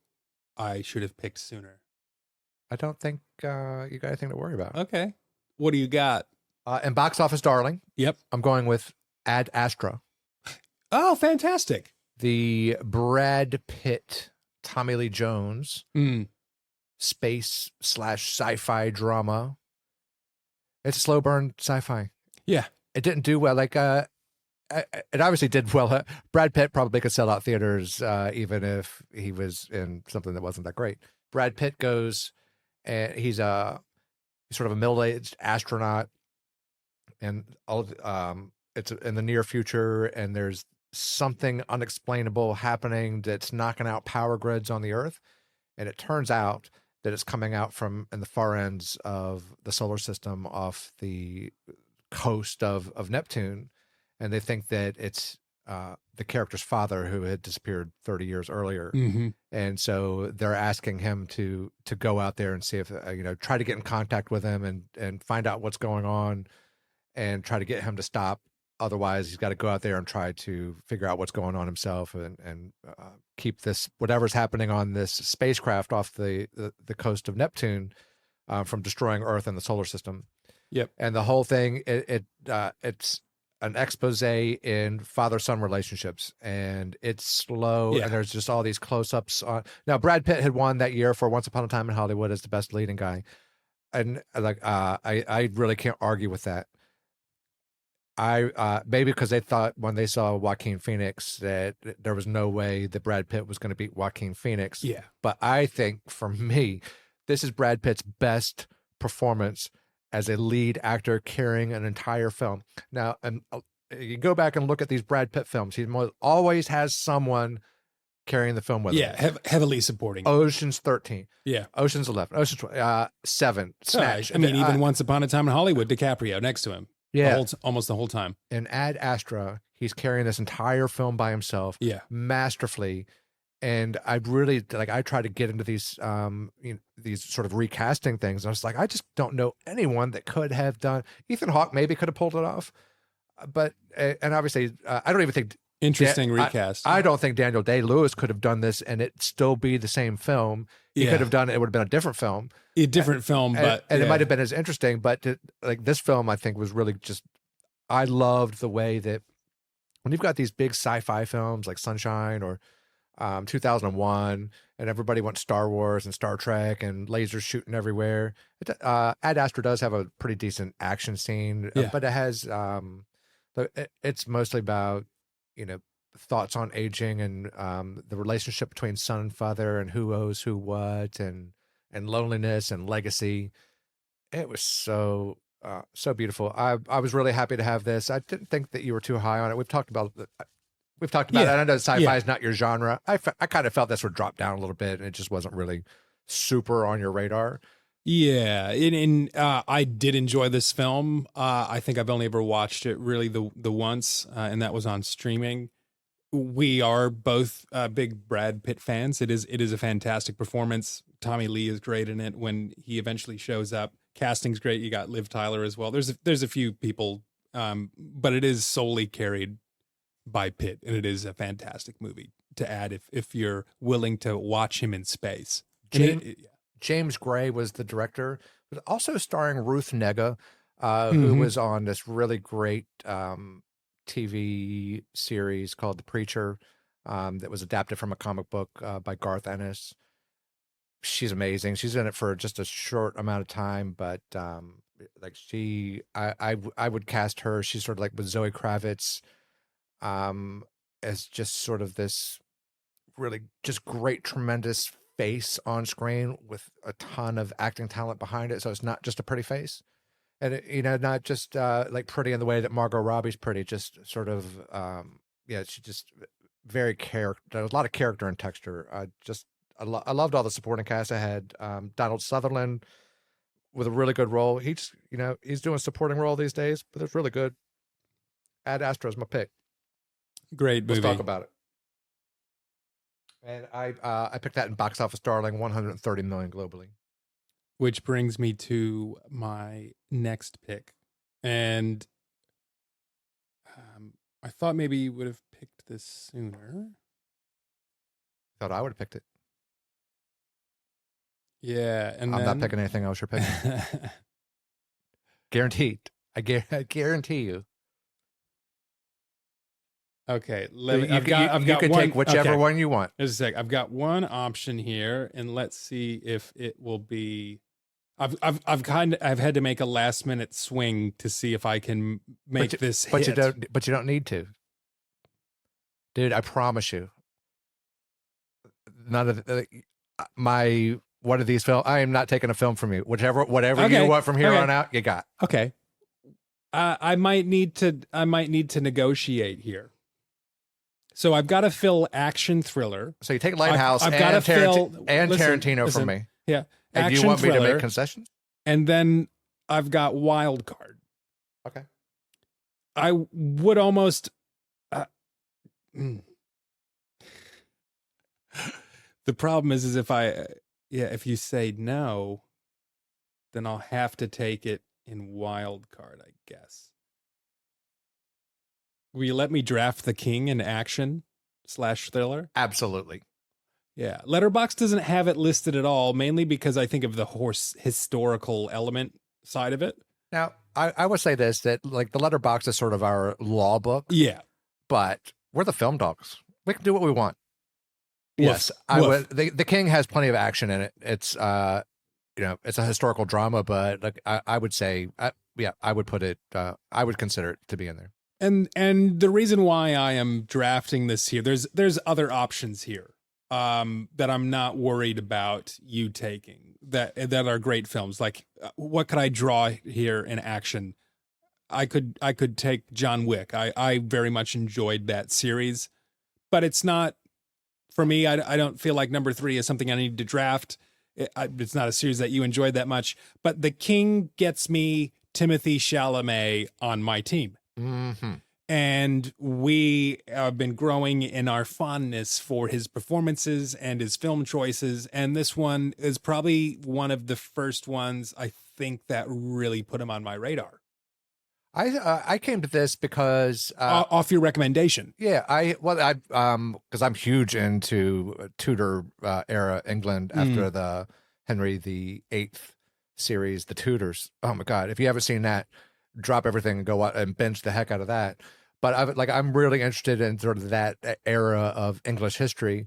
I should have picked sooner. I don't think you got anything to worry about. Okay. What do you got? And box office darling, Yep. I'm going with Ad Astra, Oh, fantastic. the Brad Pitt, Tommy Lee Jones Mm. space / sci-fi drama. It's a slow burn sci-fi. Yeah. It didn't do well. Like it obviously did well. Brad Pitt probably could sell out theaters even if he was in something that wasn't that great. Brad Pitt goes, and he's sort of a middle-aged astronaut, and it's in the near future, and there's something unexplainable happening that's knocking out power grids on the Earth, and it turns out that it's coming out from in the far ends of the solar system off the coast of Neptune, and they think that it's the character's father who had disappeared 30 years earlier. Mm-hmm. And so they're asking him to go out there and see if try to get in contact with him and find out what's going on and try to get him to stop. Otherwise, he's got to go out there and try to figure out what's going on himself and keep this whatever's happening on this spacecraft off the coast of Neptune from destroying Earth and the solar system. Yep. And the whole thing it's an expose in father-son relationships, and it's slow. Yeah. And there's just all these close-ups on. Now, Brad Pitt had won that year for Once Upon a Time in Hollywood as the best leading guy, and like I really can't argue with that. I maybe because they thought when they saw Joaquin Phoenix that there was no way that Brad Pitt was going to beat Joaquin Phoenix. Yeah. But I think for me, this is Brad Pitt's best performance as a lead actor carrying an entire film. Now, and you go back and look at these Brad Pitt films, he always has someone carrying the film with him. Yeah. Heavily supporting. Ocean's 13. Yeah. Ocean's 11. Ocean's 7. Snatch. I mean, even Once Upon a Time in Hollywood, DiCaprio next to him. Yeah. Almost the whole time. In Ad Astra, he's carrying this entire film by himself. Yeah. Masterfully. And I really I try to get into these these sort of recasting things. And I was like, I just don't know anyone that could have done. Ethan Hawke maybe could have pulled it off, but and obviously I don't even think Interesting recast. I don't think Daniel Day-Lewis could have done this and it still be the same film. He could have done it. It would have been a different film. A different film, but it might have been as interesting. But like this film, I think was really just. I loved the way that when you've got these big sci-fi films like Sunshine or 2001, and everybody wants Star Wars and Star Trek and lasers shooting everywhere. Ad Astra does have a pretty decent action scene, but it has it's mostly about thoughts on aging and the relationship between son and father and who owes who what and loneliness and legacy. It was so beautiful. I was really happy to have this. I didn't think that you were too high on it. We've talked about it. I know sci-fi is not your genre. I kind of felt this would drop down a little bit, and it just wasn't really super on your radar. Yeah, and I did enjoy this film. I think I've only ever watched it really the once, and that was on streaming. We are both big Brad Pitt fans. It is a fantastic performance. Tommy Lee is great in it when he eventually shows up. Casting's great. You got Liv Tyler as well. There's a few people, but it is solely carried by Pitt, and it is a fantastic movie to add if you're willing to watch him in space. James Gray was the director, but also starring Ruth Negga, who was on this really great TV series called The Preacher that was adapted from a comic book by Garth Ennis. She's amazing. She's in it for just a short amount of time, but like I would cast her. She's sort of like with Zoe Kravitz as just sort of this really just great, tremendous face on screen with a ton of acting talent behind it. So it's not just a pretty face. And, not just like pretty in the way that Margot Robbie's pretty, just sort of, she just very character. There's a lot of character and texture. I loved all the supporting cast. I had Donald Sutherland with a really good role. He's doing a supporting role these days, but it's really good. Ad Astra's my pick. Great movie. Let's talk about it. And I picked that in Box Office Darling, 130 million globally. Which brings me to my next pick. And I thought maybe you would have picked this sooner. Thought I would have picked it. Yeah, and I'm not picking anything else you're picking. Guaranteed. I guarantee you. Okay, you can take whichever one you want. Just a sec. I've got one option here, and let's see if it will be. I've had to make a last minute swing to see if I can make this hit. But you don't need to, dude. I promise you. None of my one of these films. I am not taking a film from you. Whatever you want from here on out, you got. Okay. I might need to negotiate here. So I've got to fill action thriller. So you take Lighthouse I've got to fill Tarantino from me. Yeah. And do you want me to make concessions? And then I've got Wild Card. Okay. I would almost the problem is if you say no, then I'll have to take it in Wild Card, I guess. Will you let me draft The King in action / thriller? Absolutely. Yeah. Letterboxd doesn't have it listed at all, mainly because I think of the historical element side of it. Now, I would say this, that like the Letterboxd is sort of our law book. Yeah. But we're the film dogs. We can do what we want. Yes. The King has plenty of action in it. It's it's a historical drama, but like I would say, I would put it, I would consider it to be in there. And the reason why I am drafting this here, there's other options here that I'm not worried about you taking that are great films. Like what could I draw here in action? I could take John Wick. I very much enjoyed that series, but it's not for me. I don't feel like number 3 is something I need to draft. It's not a series that you enjoyed that much, but The King gets me Timothée Chalamet on my team. Mm-hmm. And we have been growing in our fondness for his performances and his film choices. And this one is probably one of the first ones I think that really put him on my radar. I came to this because off your recommendation. Yeah, because I'm huge into Tudor era England after the Henry VIII series, The Tudors. Oh my God, if you haven't seen that, drop everything and go out and binge the heck out of that. But I'm really interested in sort of that era of English history.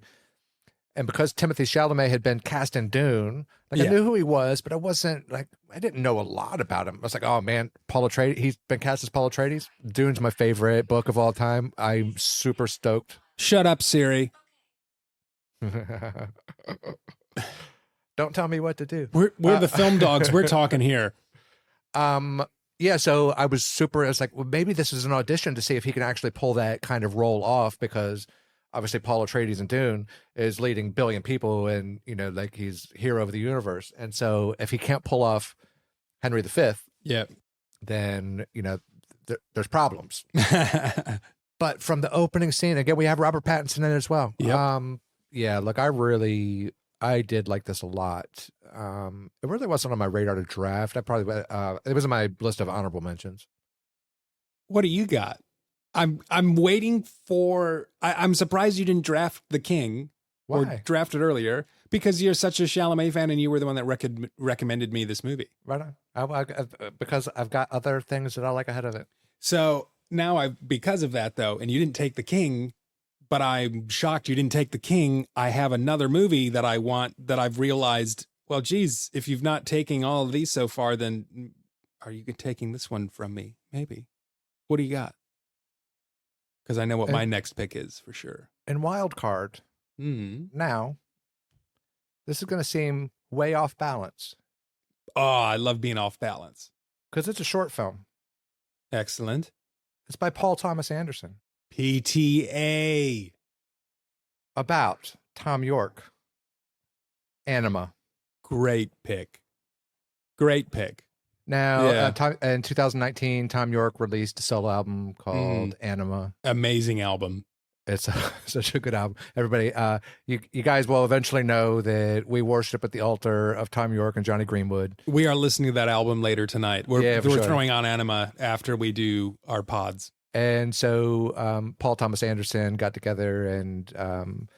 And because Timothée Chalamet had been cast in Dune, I knew who he was, but I didn't know a lot about him. I was like, oh man, Paul Atreides, he's been cast as Paul Atreides. Dune's my favorite book of all time. I'm super stoked. Shut up, Siri. Don't tell me what to do. We're the film dogs. We're talking here. Yeah, so I was like, well, maybe this is an audition to see if he can actually pull that kind of role off, because obviously Paul Atreides in Dune is leading billion people and, like he's hero of the universe. And so if he can't pull off Henry V, then, there's problems. But from the opening scene, again, we have Robert Pattinson in it as well. Yep. Look, I did like this a lot. It really wasn't on my radar to draft. It was on my list of honorable mentions. What do you got? I'm waiting for. I'm surprised you didn't draft The King. Why? Or draft it earlier, because you're such a Chalamet fan and you were the one that recommended me this movie. Right on. Because I've got other things that I like ahead of it. So now because of that though, and you didn't take The King, but I'm shocked you didn't take The King. I have another movie that I want that I've realized. Well, geez, if you've not taken all of these so far, then are you taking this one from me? Maybe. What do you got? Because I know what my next pick is for sure. In Wild Card, now, This is going to seem way off balance Oh, I love being off balance. because it's a short film. Excellent. It's by Paul Thomas Anderson PTA. about Tom York. Anima. Great pick. Great pick. Now, Yeah. in 2019, Tom York released a solo album called Anima. Amazing album. It's such a good album. Everybody, you guys will eventually know that we worship at the altar of Tom York and Johnny Greenwood. We are listening to that album later tonight. We're sure. throwing on Anima after we do our pods. And so Paul Thomas Anderson got together and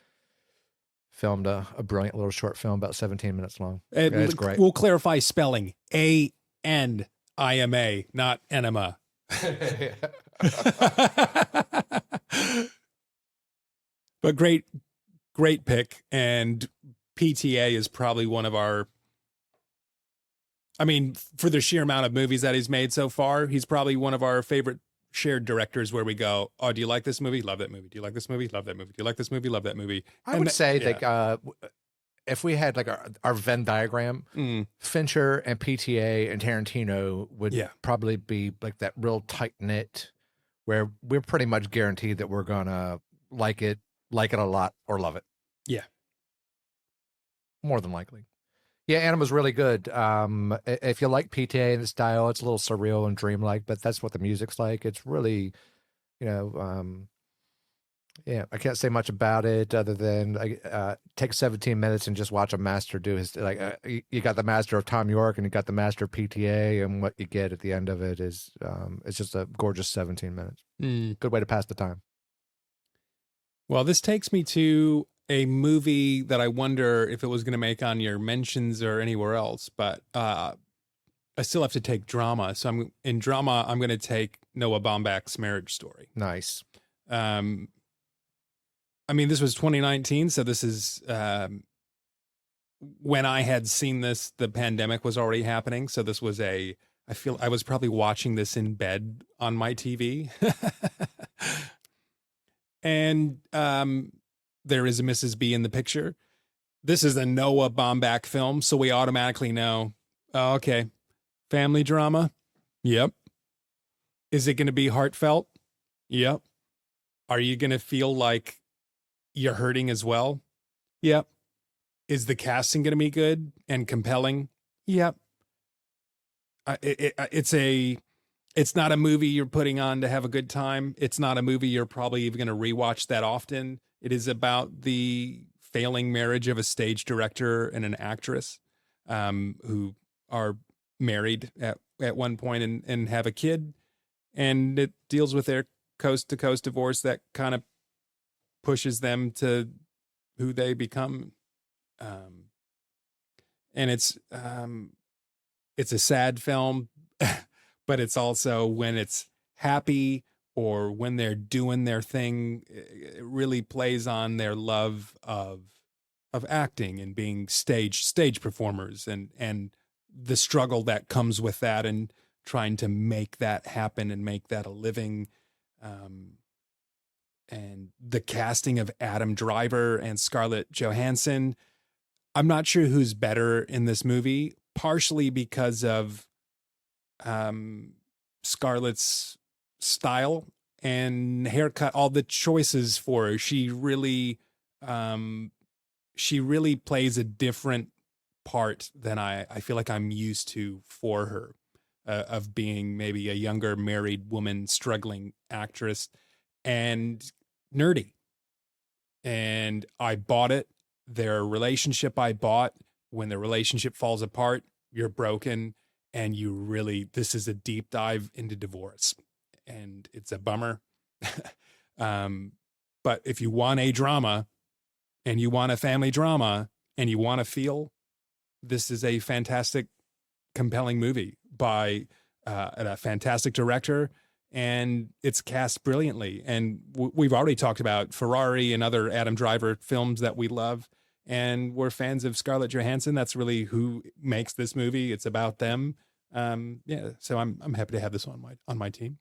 filmed a brilliant little short film about 17 minutes long. It's great. We'll clarify spelling. A-N-I-M-A, not enema. But great pick. And PTA is probably one of our, I mean, for the sheer amount of movies that he's made so far, he's probably one of our favorite shared directors where we go, oh, do you like this movie? Love that movie. Do you like this movie? Love that movie. Do you like this movie? Love that movie. I would say like if we had like our Venn diagram, Fincher and PTA and Tarantino would probably be like that real tight knit where we're pretty much guaranteed that we're gonna like it a lot or love it. Yeah. More than likely. Yeah, Anima's really good. If you like PTA and the style, it's a little surreal and dreamlike, but that's what the music's like. It's really, yeah, I can't say much about it other than take 17 minutes and just watch a master do his, you got the master of Tom York and you got the master of PTA, and what you get at the end of it is, it's just a gorgeous 17 minutes. Good way to pass the time. Well, this takes me to a movie that I wonder if it was going to make on your mentions or anywhere else, but I still have to take drama. So I'm going to take Noah Baumbach's Marriage Story. Nice. I mean, this was 2019, so this is when I had seen this, the pandemic was already happening. So this was I feel I was probably watching this in bed on my TV. And there is a Mrs. B in the picture. This is a Noah Baumbach film, so we automatically know, oh, okay, family drama? Yep. Is it going to be heartfelt? Yep. Are you going to feel like you're hurting as well? Yep. Is the casting going to be good and compelling? Yep. It's not a movie you're putting on to have a good time. It's not a movie you're probably even going to rewatch that often. It is about the failing marriage of a stage director and an actress who are married at one point and have a kid. And it deals with their coast-to-coast divorce that kind of pushes them to who they become. And it's a sad film, but it's also when it's happy or when they're doing their thing, it really plays on their love of acting and being stage performers and the struggle that comes with that and trying to make that happen and make that a living. And the casting of Adam Driver and Scarlett Johansson, I'm not sure who's better in this movie, partially because of Scarlett's style and haircut, all the choices for her. She really plays a different part than I feel like I'm used to for her, of being maybe a younger married woman, struggling actress and nerdy. And I bought it. Their relationship I bought. When the relationship falls apart, you're broken. And this is a deep dive into divorce, and it's a bummer. But if you want a drama and you want a family drama and you want to feel, this is a fantastic, compelling movie by a fantastic director, and it's cast brilliantly. And we've already talked about Ferrari and other Adam Driver films that we love. And we're fans of Scarlett Johansson. That's really who makes this movie. It's about them. So I'm happy to have this on my team.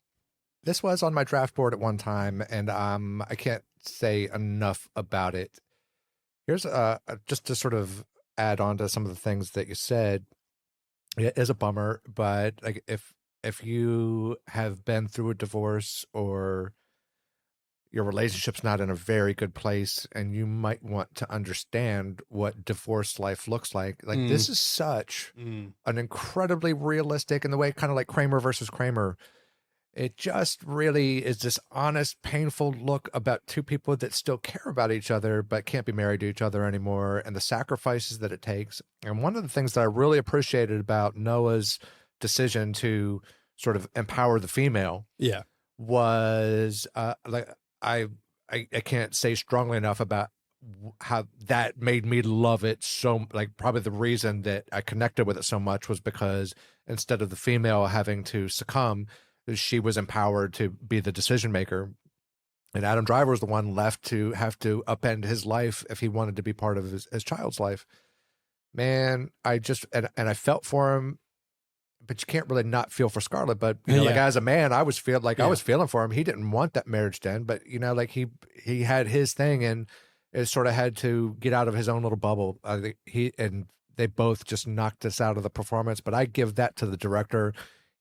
This was on my draft board at one time, and I can't say enough about it. Here's just to sort of add on to some of the things that you said, it is a bummer, but like if you have been through a divorce or your relationship's not in a very good place and you might want to understand what divorce life looks like Mm. this is such an incredibly realistic, in the way kind of like Kramer versus Kramer. It just really is this honest, painful look about two people that still care about each other but can't be married to each other anymore, and the sacrifices that it takes. And one of the things that I really appreciated about Noah's decision to sort of empower the female Yeah. was like I, I can't say strongly enough about how that made me love it so. Like, probably the reason that I connected with it so much was because instead of the female having to succumb, she was empowered to be the decision maker. And Adam Driver was the one left to have to upend his life if he wanted to be part of his child's life. Man, I just, and I felt for him, but you can't really not feel for Scarlett. But you know, like as a man, I was I was feeling for him. He didn't want that marriage to end, but you know, like he had his thing and it sort of had to get out of his own little bubble. I think they both just knocked us out of the performance. But I give that to the director.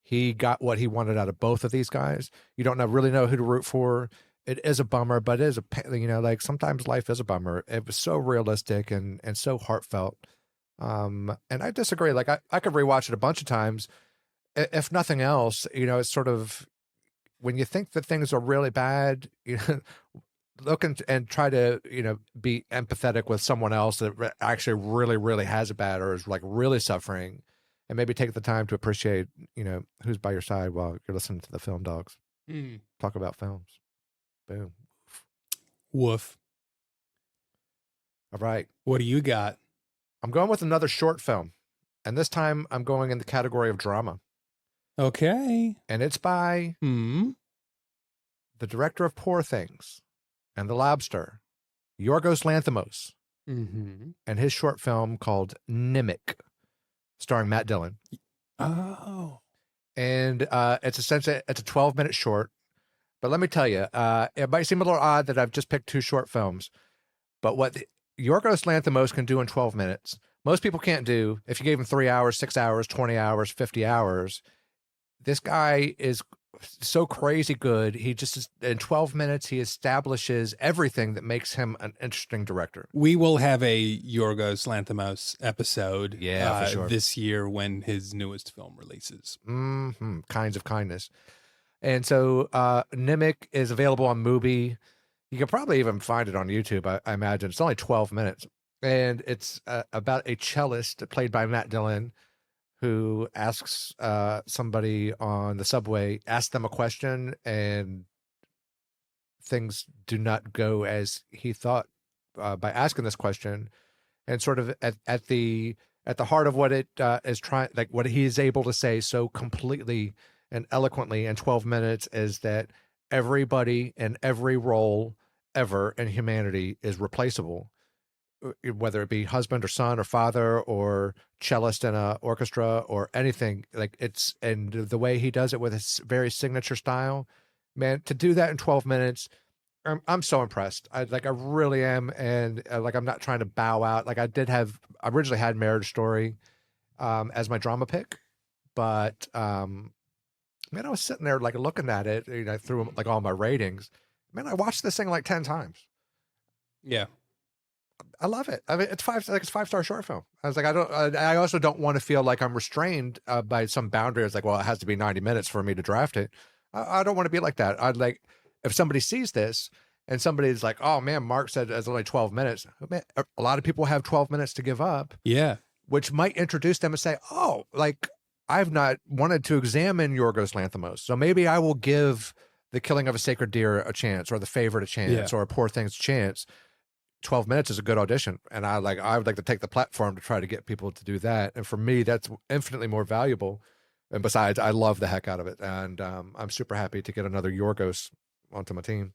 He got what he wanted out of both of these guys. You don't really know who to root for. It is a bummer, but it is you know, like sometimes life is a bummer. It was so realistic and so heartfelt. And I disagree. Like I could rewatch it a bunch of times. If nothing else, you know, it's sort of when you think that things are really bad, you know, look and try to, you know, be empathetic with someone else that actually really, really has it bad or is like really suffering, and maybe take the time to appreciate, you know, who's by your side while you're listening to the Film Dogs. Talk about films. Boom. Woof. All right. What do you got? I'm going with another short film, and this time I'm going in the category of drama. Okay. And it's by the director of Poor Things and The Lobster, Yorgos Lanthimos, and his short film called Nimic, starring Matt Dillon. Oh. And it's essentially, it's a 12-minute short. But let me tell you, it might seem a little odd that I've just picked two short films, but what Yorgos Lanthimos can do in 12 minutes, most people can't do. If you gave him 3 hours, 6 hours, 20 hours, 50 hours, this guy is so crazy good. He just is, in 12 minutes, he establishes everything that makes him an interesting director. We will have a Yorgos Lanthimos episode for sure. this year when his newest film releases. Kinds of Kindness. And so Nimic is available on MUBI. You can probably even find it on YouTube, I imagine. It's only 12 minutes. And it's about a cellist played by Matt Dillon who asks somebody on the subway, asks them a question, and things do not go as he thought by asking this question. And sort of at the heart of what it is trying, like what he is able to say so completely and eloquently in 12 minutes is that everybody in every role ever in humanity is replaceable, whether it be husband or son or father or cellist in a orchestra or anything. Like it's, and the way he does it with his very signature style, man, to do that in 12 minutes, I'm so impressed. I really am. And like, I'm not trying to bow out. Like I originally had Marriage Story as my drama pick, but man, I was sitting there like looking at it, you know, through like all my ratings. Man, I watched this thing like 10 times. Yeah. I love it. I mean, it's 5-star short film. I was like, I also don't want to feel like I'm restrained by some boundary. It's like, well, it has to be 90 minutes for me to draft it. I don't want to be like that. I'd like, if somebody sees this and somebody's like, oh man, Mark said it's only 12 minutes. Man, a lot of people have 12 minutes to give up. Yeah. Which might introduce them and say, oh, like I've not wanted to examine Yorgos Lanthimos. So maybe I will give The Killing of a Sacred Deer a chance, or The Favorite a chance, or Poor Things a chance. 12 minutes is a good audition. And I would like to take the platform to try to get people to do that. And for me, that's infinitely more valuable. And besides, I love the heck out of it. And I'm super happy to get another Yorgos onto my team.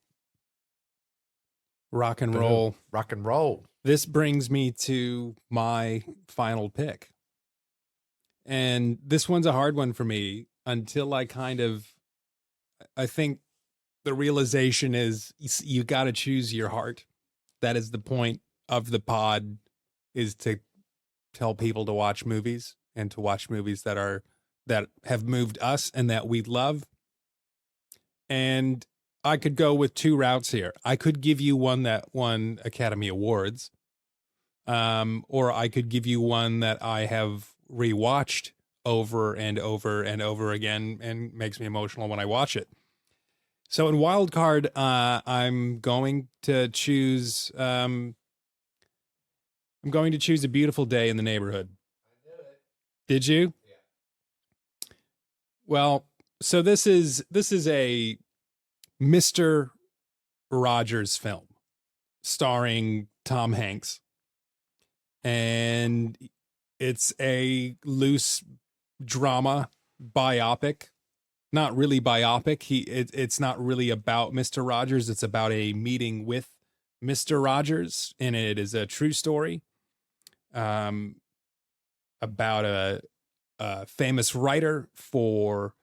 Rock and roll. Rock and roll. This brings me to my final pick. And this one's a hard one for me until I think the realization is you got to choose your heart. That is the point of the pod, is to tell people to watch movies and to watch movies that have moved us and that we love. And I could go with two routes here. I could give you one that won Academy Awards, or I could give you one that I have rewatched over and over and over again and makes me emotional when I watch it. So in Wild Card, I'm going to choose. I'm going to choose A Beautiful Day in the Neighborhood. I knew it. Did you? Yeah. Well, so this is a Mr. Rogers film starring Tom Hanks, and it's a loose drama biopic. Not really biopic. It's not really about Mr. Rogers. It's about a meeting with Mr. Rogers, and it is a true story about a famous writer for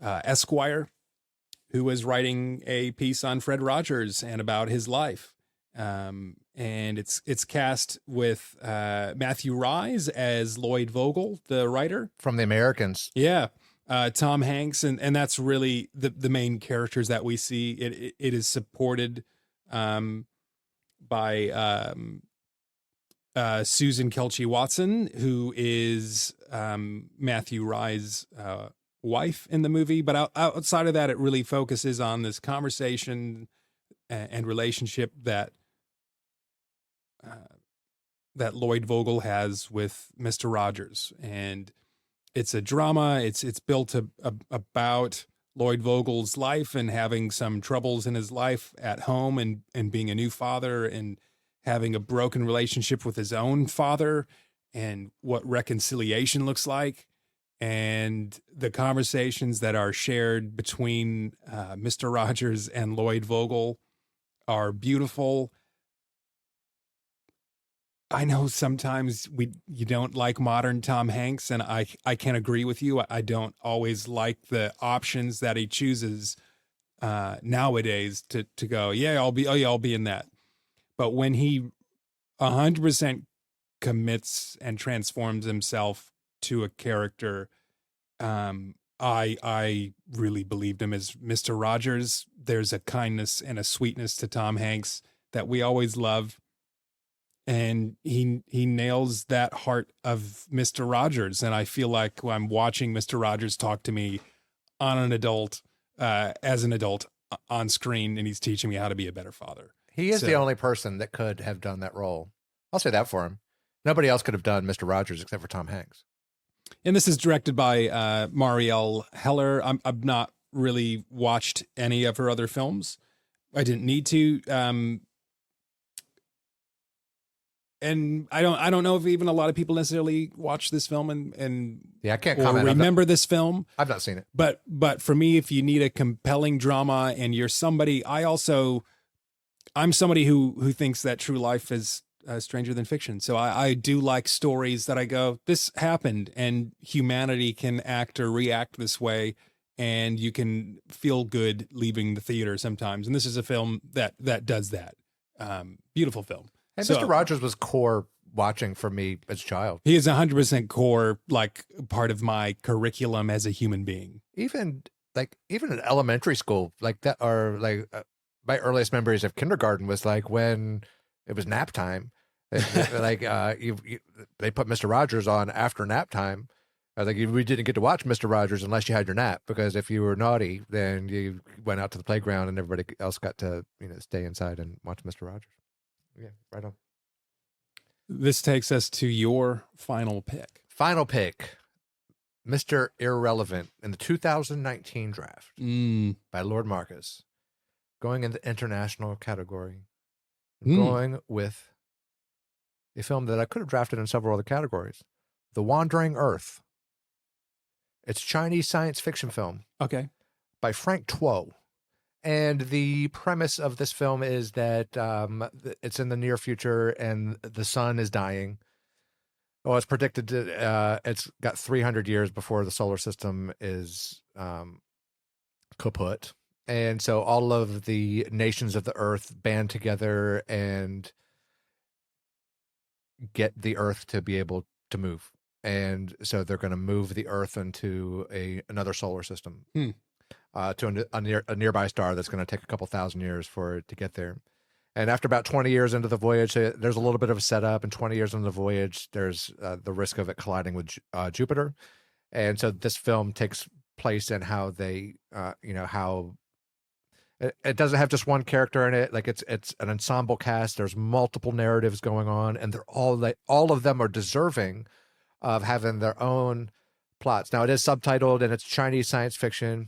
Esquire who was writing a piece on Fred Rogers and about his life. And it's cast with Matthew Rhys as Lloyd Vogel, the writer. From The Americans. Yeah. Tom Hanks, and that's really the main characters that we see. It is supported by Susan Kelchi Watson, who is Matthew Rye's wife in the movie. But outside of that, it really focuses on this conversation and relationship that Lloyd Vogel has with Mr. Rogers. And it's a drama. It's built about Lloyd Vogel's life and having some troubles in his life at home and being a new father and having a broken relationship with his own father and what reconciliation looks like, and the conversations that are shared between Mr. Rogers and Lloyd Vogel are beautiful. I know sometimes you don't like modern Tom Hanks, and I can agree with you. I don't always like the options that he chooses nowadays to go, I'll be in that. But when he 100% commits and transforms himself to a character, I really believed him as Mr. Rogers. There's a kindness and a sweetness to Tom Hanks that we always love. And he nails that heart of Mr. Rogers. And I feel like I'm watching Mr. Rogers talk to me as an adult on screen, and he's teaching me how to be a better father. He is the only person that could have done that role. I'll say that for him. Nobody else could have done Mr. Rogers except for Tom Hanks. And this is directed by Marielle Heller. I've not really watched any of her other films. I didn't need to. And I don't know if even a lot of people necessarily watch this film and I can't comment. Remember this film. I've not seen it. But for me, if you need a compelling drama and you're somebody, I'm somebody who thinks that true life is stranger than fiction. So I do like stories that I go, this happened, and humanity can act or react this way, and you can feel good leaving the theater sometimes. And this is a film that does that. Beautiful film. And so, Mr. Rogers was core watching for me as a child. He is 100% core, like part of my curriculum as a human being. Even in elementary school, like that, or my earliest memories of kindergarten was like when it was nap time. They put Mr. Rogers on after nap time. We didn't get to watch Mr. Rogers unless you had your nap, because if you were naughty, then you went out to the playground and everybody else got to stay inside and watch Mr. Rogers. Yeah, right on. This takes us to your final pick. Final pick, Mr. Irrelevant in the 2019 draft by Lord Marcus. Going in the international category. Going with a film that I could have drafted in several other categories. The Wandering Earth. It's a Chinese science fiction film. Okay. By Frank Tuo. And the premise of this film is that it's in the near future and the sun is dying. Well, it's predicted to, it's got 300 years before the solar system is kaput. And so all of the nations of the earth band together and get the Earth to be able to move. And so they're going to move the Earth into another solar system, to a nearby star that's going to take a couple thousand years for it to get there. And after about 20 years into the voyage, there's a little bit of a setup. And 20 years into the voyage, there's the risk of it colliding with Jupiter. And so this film takes place in how they, how it doesn't have just one character in it. Like it's an ensemble cast. There's multiple narratives going on, and they're all of them are deserving of having their own plots. Now it is subtitled and it's Chinese science fiction,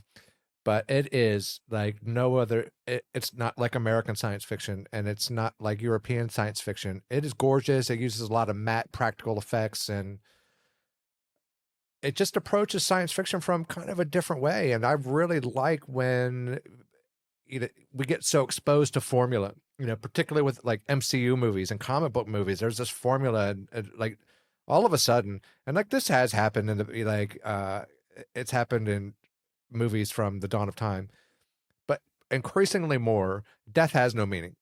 but it is like no other. It's not like American science fiction, and it's not like European science fiction. It is gorgeous. It uses a lot of matte practical effects, and it just approaches science fiction from kind of a different way. And I really like when we get so exposed to formula, particularly with like MCU movies and comic book movies. There's this formula, and like all of a sudden, and like this has happened it's happened in movies from the dawn of time, but increasingly more, death has no meaning.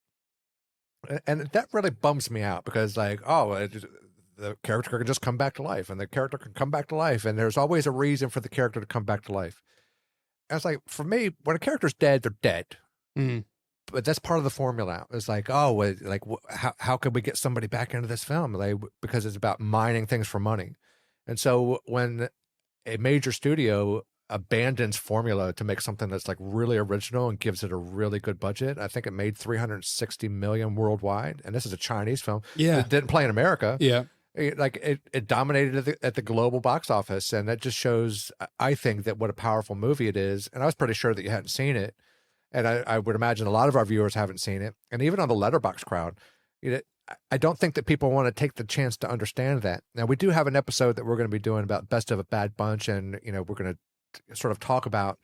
And that really bums me out because like, the character can just come back to life, and the character can come back to life, and there's always a reason for the character to come back to life. And it's like, for me, when a character's dead, they're dead. Mm-hmm. But that's part of the formula. It's like, how could we get somebody back into this film? Like, because it's about mining things for money. And so when a major studio abandons formula to make something that's like really original and gives it a really good budget, I think it made $360 million worldwide. And this is a Chinese film. Yeah. It didn't play in America. Yeah. It dominated at the global box office. And that just shows, I think, that what a powerful movie it is. And I was pretty sure that you hadn't seen it. And I would imagine a lot of our viewers haven't seen it. And even on the Letterboxd crowd, I don't think that people want to take the chance to understand that. Now, we do have an episode that we're going to be doing about Best of a Bad Bunch. And, we're going to sort of talk about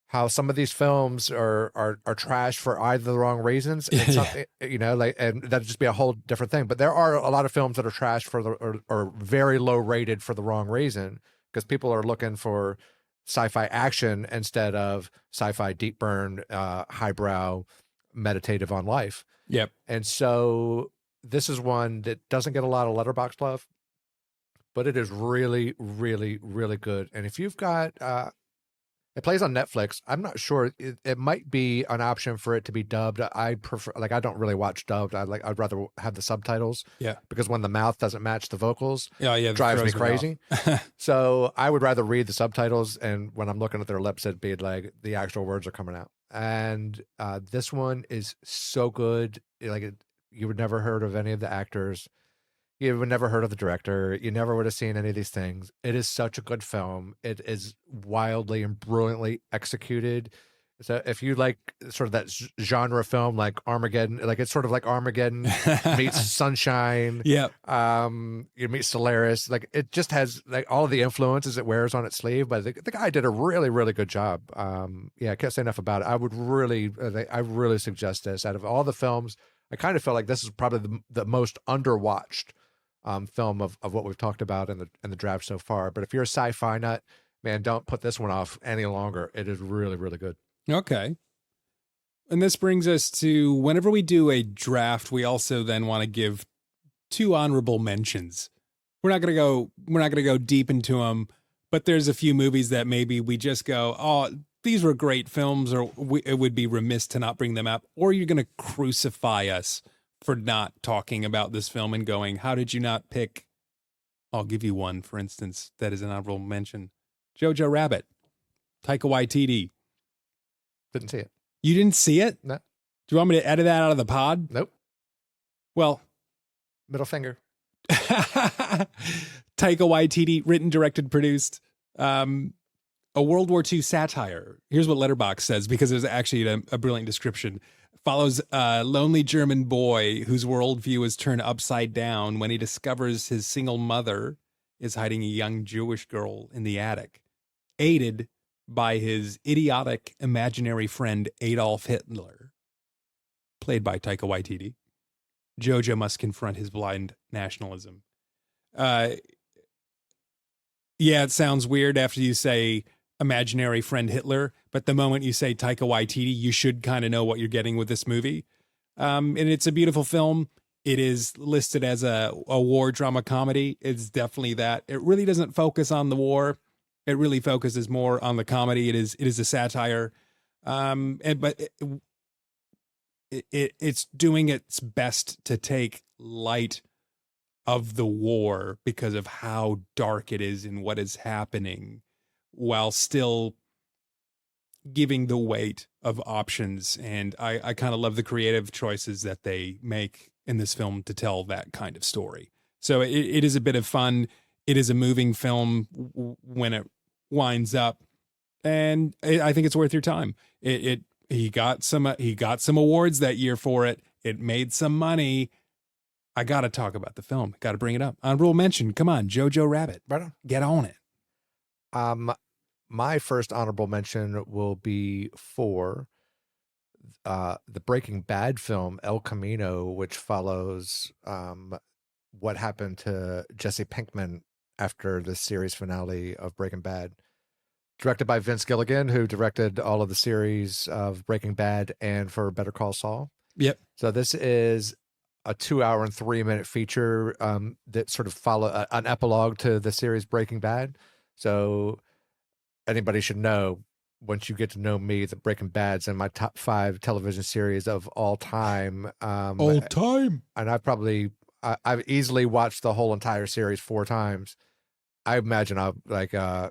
how some of these films are trash for either the wrong reasons. And and that'd just be a whole different thing. But there are a lot of films that are trash or very low rated for the wrong reason, because people are looking for sci-fi action instead of sci-fi deep burn, highbrow, meditative on life. Yep. And so this is one that doesn't get a lot of Letterboxd love, but it is really, really, really good. And if you've got, it plays on Netflix. I'm not sure. It might be an option for it to be dubbed. I prefer, I don't really watch dubbed. I'd rather have the subtitles. Yeah. Because when the mouth doesn't match the vocals, it drives me crazy. So I would rather read the subtitles, and when I'm looking at their lips, it'd be like the actual words are coming out. And this one is so good. You would never heard of any of the actors. You would never heard of the director. You never would have seen any of these things. It is such a good film. It is wildly and brilliantly executed. So if you like sort of that genre film, like Armageddon, like it's sort of like Armageddon meets Sunshine. Yeah. You meet Solaris. Like it just has like all of the influences it wears on its sleeve. But the guy did a really, really good job. I can't say enough about it. I really suggest this. Out of all the films, I kind of feel like this is probably the most underwatched film of what we've talked about in the draft so far. But if you're a sci-fi nut, man, don't put this one off any longer. It is really, really good. Okay. And this brings us to, whenever we do a draft, we also then want to give 2 honorable mentions. We're not going to go deep into them, but there's a few movies that maybe we just go, oh, these were great films, or it would be remiss to not bring them up, or you're going to crucify us for not talking about this film and going, how did you not pick? I'll give you one, for instance, that is an honorable mention. Jojo Rabbit, Taika Waititi. Didn't see it. You didn't see it? No. Do you want me to edit that out of the pod? Nope. Well. Middle finger. Taika Waititi, written, directed, produced. A World War II satire. Here's what Letterboxd says, because there's actually a brilliant description. Follows a lonely German boy whose worldview is turned upside down when he discovers his single mother is hiding a young Jewish girl in the attic, aided by his idiotic imaginary friend Adolf Hitler, played by Taika Waititi. Jojo must confront his blind nationalism. Yeah, it sounds weird after you say imaginary friend Hitler, but the moment you say Taika Waititi, you should kind of know what you're getting with this movie. And it's a beautiful film. it is listed as a war drama comedy. It's definitely that. It really doesn't focus on the war. It really focuses more on the comedy. It is a satire, but it's doing its best to take light of the war because of how dark it is and what is happening, while still giving the weight of options. And I kind of love the creative choices that they make in this film to tell that kind of story. So it is a bit of fun. It is a moving film when it winds up, and I think it's worth your time. He got some awards that year for it. It made some money. I got to talk about the film. Got to bring it up. Honorable mention. Come on, Jojo Rabbit. Right on. Get on it. My first honorable mention will be for the Breaking Bad film El Camino, which follows what happened to Jesse Pinkman after the series finale of Breaking Bad. Directed by Vince Gilligan, who directed all of the series of Breaking Bad and for Better Call Saul. Yep. So this is a 2-hour and 3-minute feature that sort of follow an epilogue to the series Breaking Bad. So anybody should know, once you get to know me, that Breaking Bad's in my top 5 television series of all time. All time. And I've easily watched the whole entire series 4 times. I imagine I'll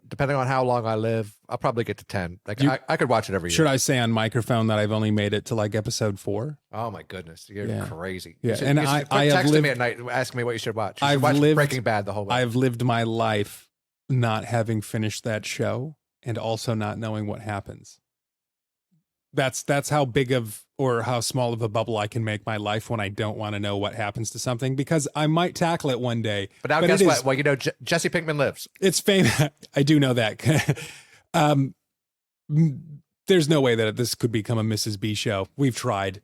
depending on how long I live, I'll probably get to 10. I could watch it every year. Should I say on microphone that I've only made it to like episode 4? Oh my goodness, you're crazy. Yeah, and I have texting me at night, asking me what you should watch. You should watch Breaking Bad the whole way. I've lived my life not having finished that show and also not knowing what happens. That's how big of or how small of a bubble I can make my life when I don't want to know what happens to something, because I might tackle it one day. But now guess what? Well, Jesse Pinkman lives. It's famous. I do know that. There's no way that this could become a Mrs. B show. We've tried.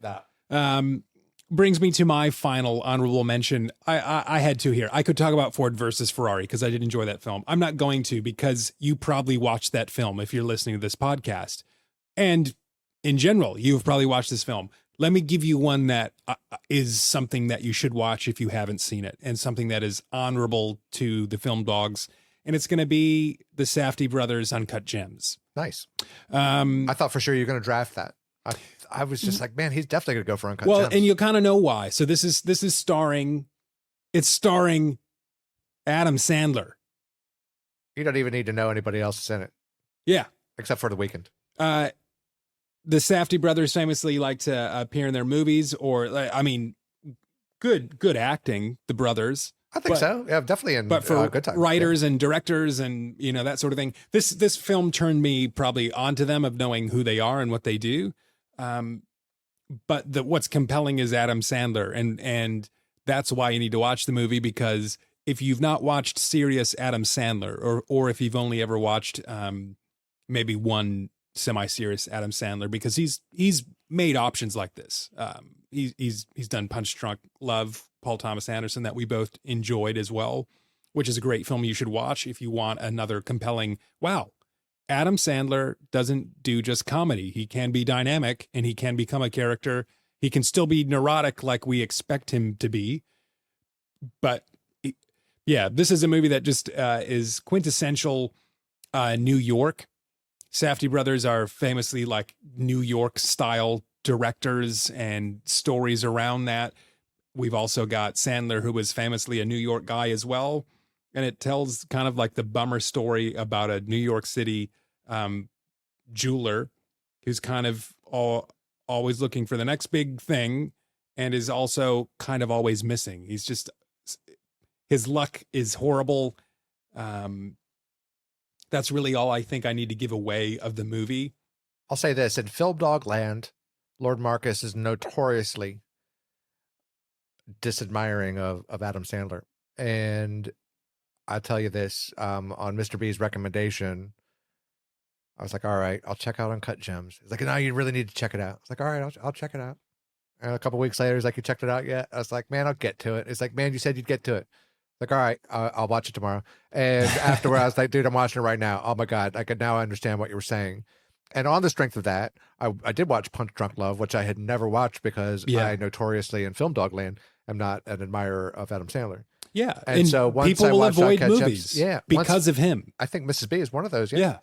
Brings me to my final honorable mention. I had 2 here. I could talk about Ford versus Ferrari because I did enjoy that film. I'm not going to, because you probably watched that film if you're listening to this podcast. And in general, you've probably watched this film. Let me give you one that is something that you should watch if you haven't seen it, and something that is honorable to the film dogs. And it's going to be the Safdie brothers' Uncut Gems. Nice. I thought for sure you were going to draft that. I was just like, man, he's definitely going to go for Uncut Gems. Well, and you kind of know why. So this is starring Adam Sandler. You don't even need to know anybody else is in it. Yeah. Except for The Weeknd. The Safdie brothers famously like to appear in their movies, or good acting, the brothers. I think so. Yeah, definitely in but for good times. Writers and directors and that sort of thing. This film turned me probably onto them, of knowing who they are and what they do. But what's compelling is Adam Sandler, and that's why you need to watch the movie, because if you've not watched serious Adam Sandler, or if you've only ever watched maybe one semi-serious Adam Sandler, because he's made options like this. He's done Punch Drunk Love, Paul Thomas Anderson, that we both enjoyed as well, which is a great film you should watch if you want another compelling, wow, Adam Sandler doesn't do just comedy. He can be dynamic, and he can become a character. He can still be neurotic like we expect him to be. But yeah, this is a movie that just is quintessential New York. Safdie brothers are famously like New York style directors and stories around that. We've also got Sandler, who was famously a New York guy as well. And it tells kind of like the bummer story about a New York City jeweler who's kind of always looking for the next big thing, and is also kind of always missing. His luck is horrible. That's really all I think I need to give away of the movie. I'll say this: in Film Dog Land, Lord Marcus is notoriously disadmiring of Adam Sandler. And I'll tell you this, on Mr. B's recommendation, I was like, all right, I'll check out Uncut Gems. He's like, no, you really need to check it out. I was like, all right, I'll check it out. And a couple weeks later, he's like, you checked it out yet? I was like, man, I'll get to it. It's like, man, you said you'd get to it. Like, all right, I'll watch it tomorrow. And afterward, I was like, dude, I'm watching it right now. Oh my God, now I understand what you were saying. And on the strength of that, I did watch Punch Drunk Love, which I had never watched because Yeah. I notoriously in film dog land am not an admirer of Adam Sandler. Yeah. And so once people I will watched avoid Uncut movies Gems, because of him. I think Mrs. B is one of those. Yeah.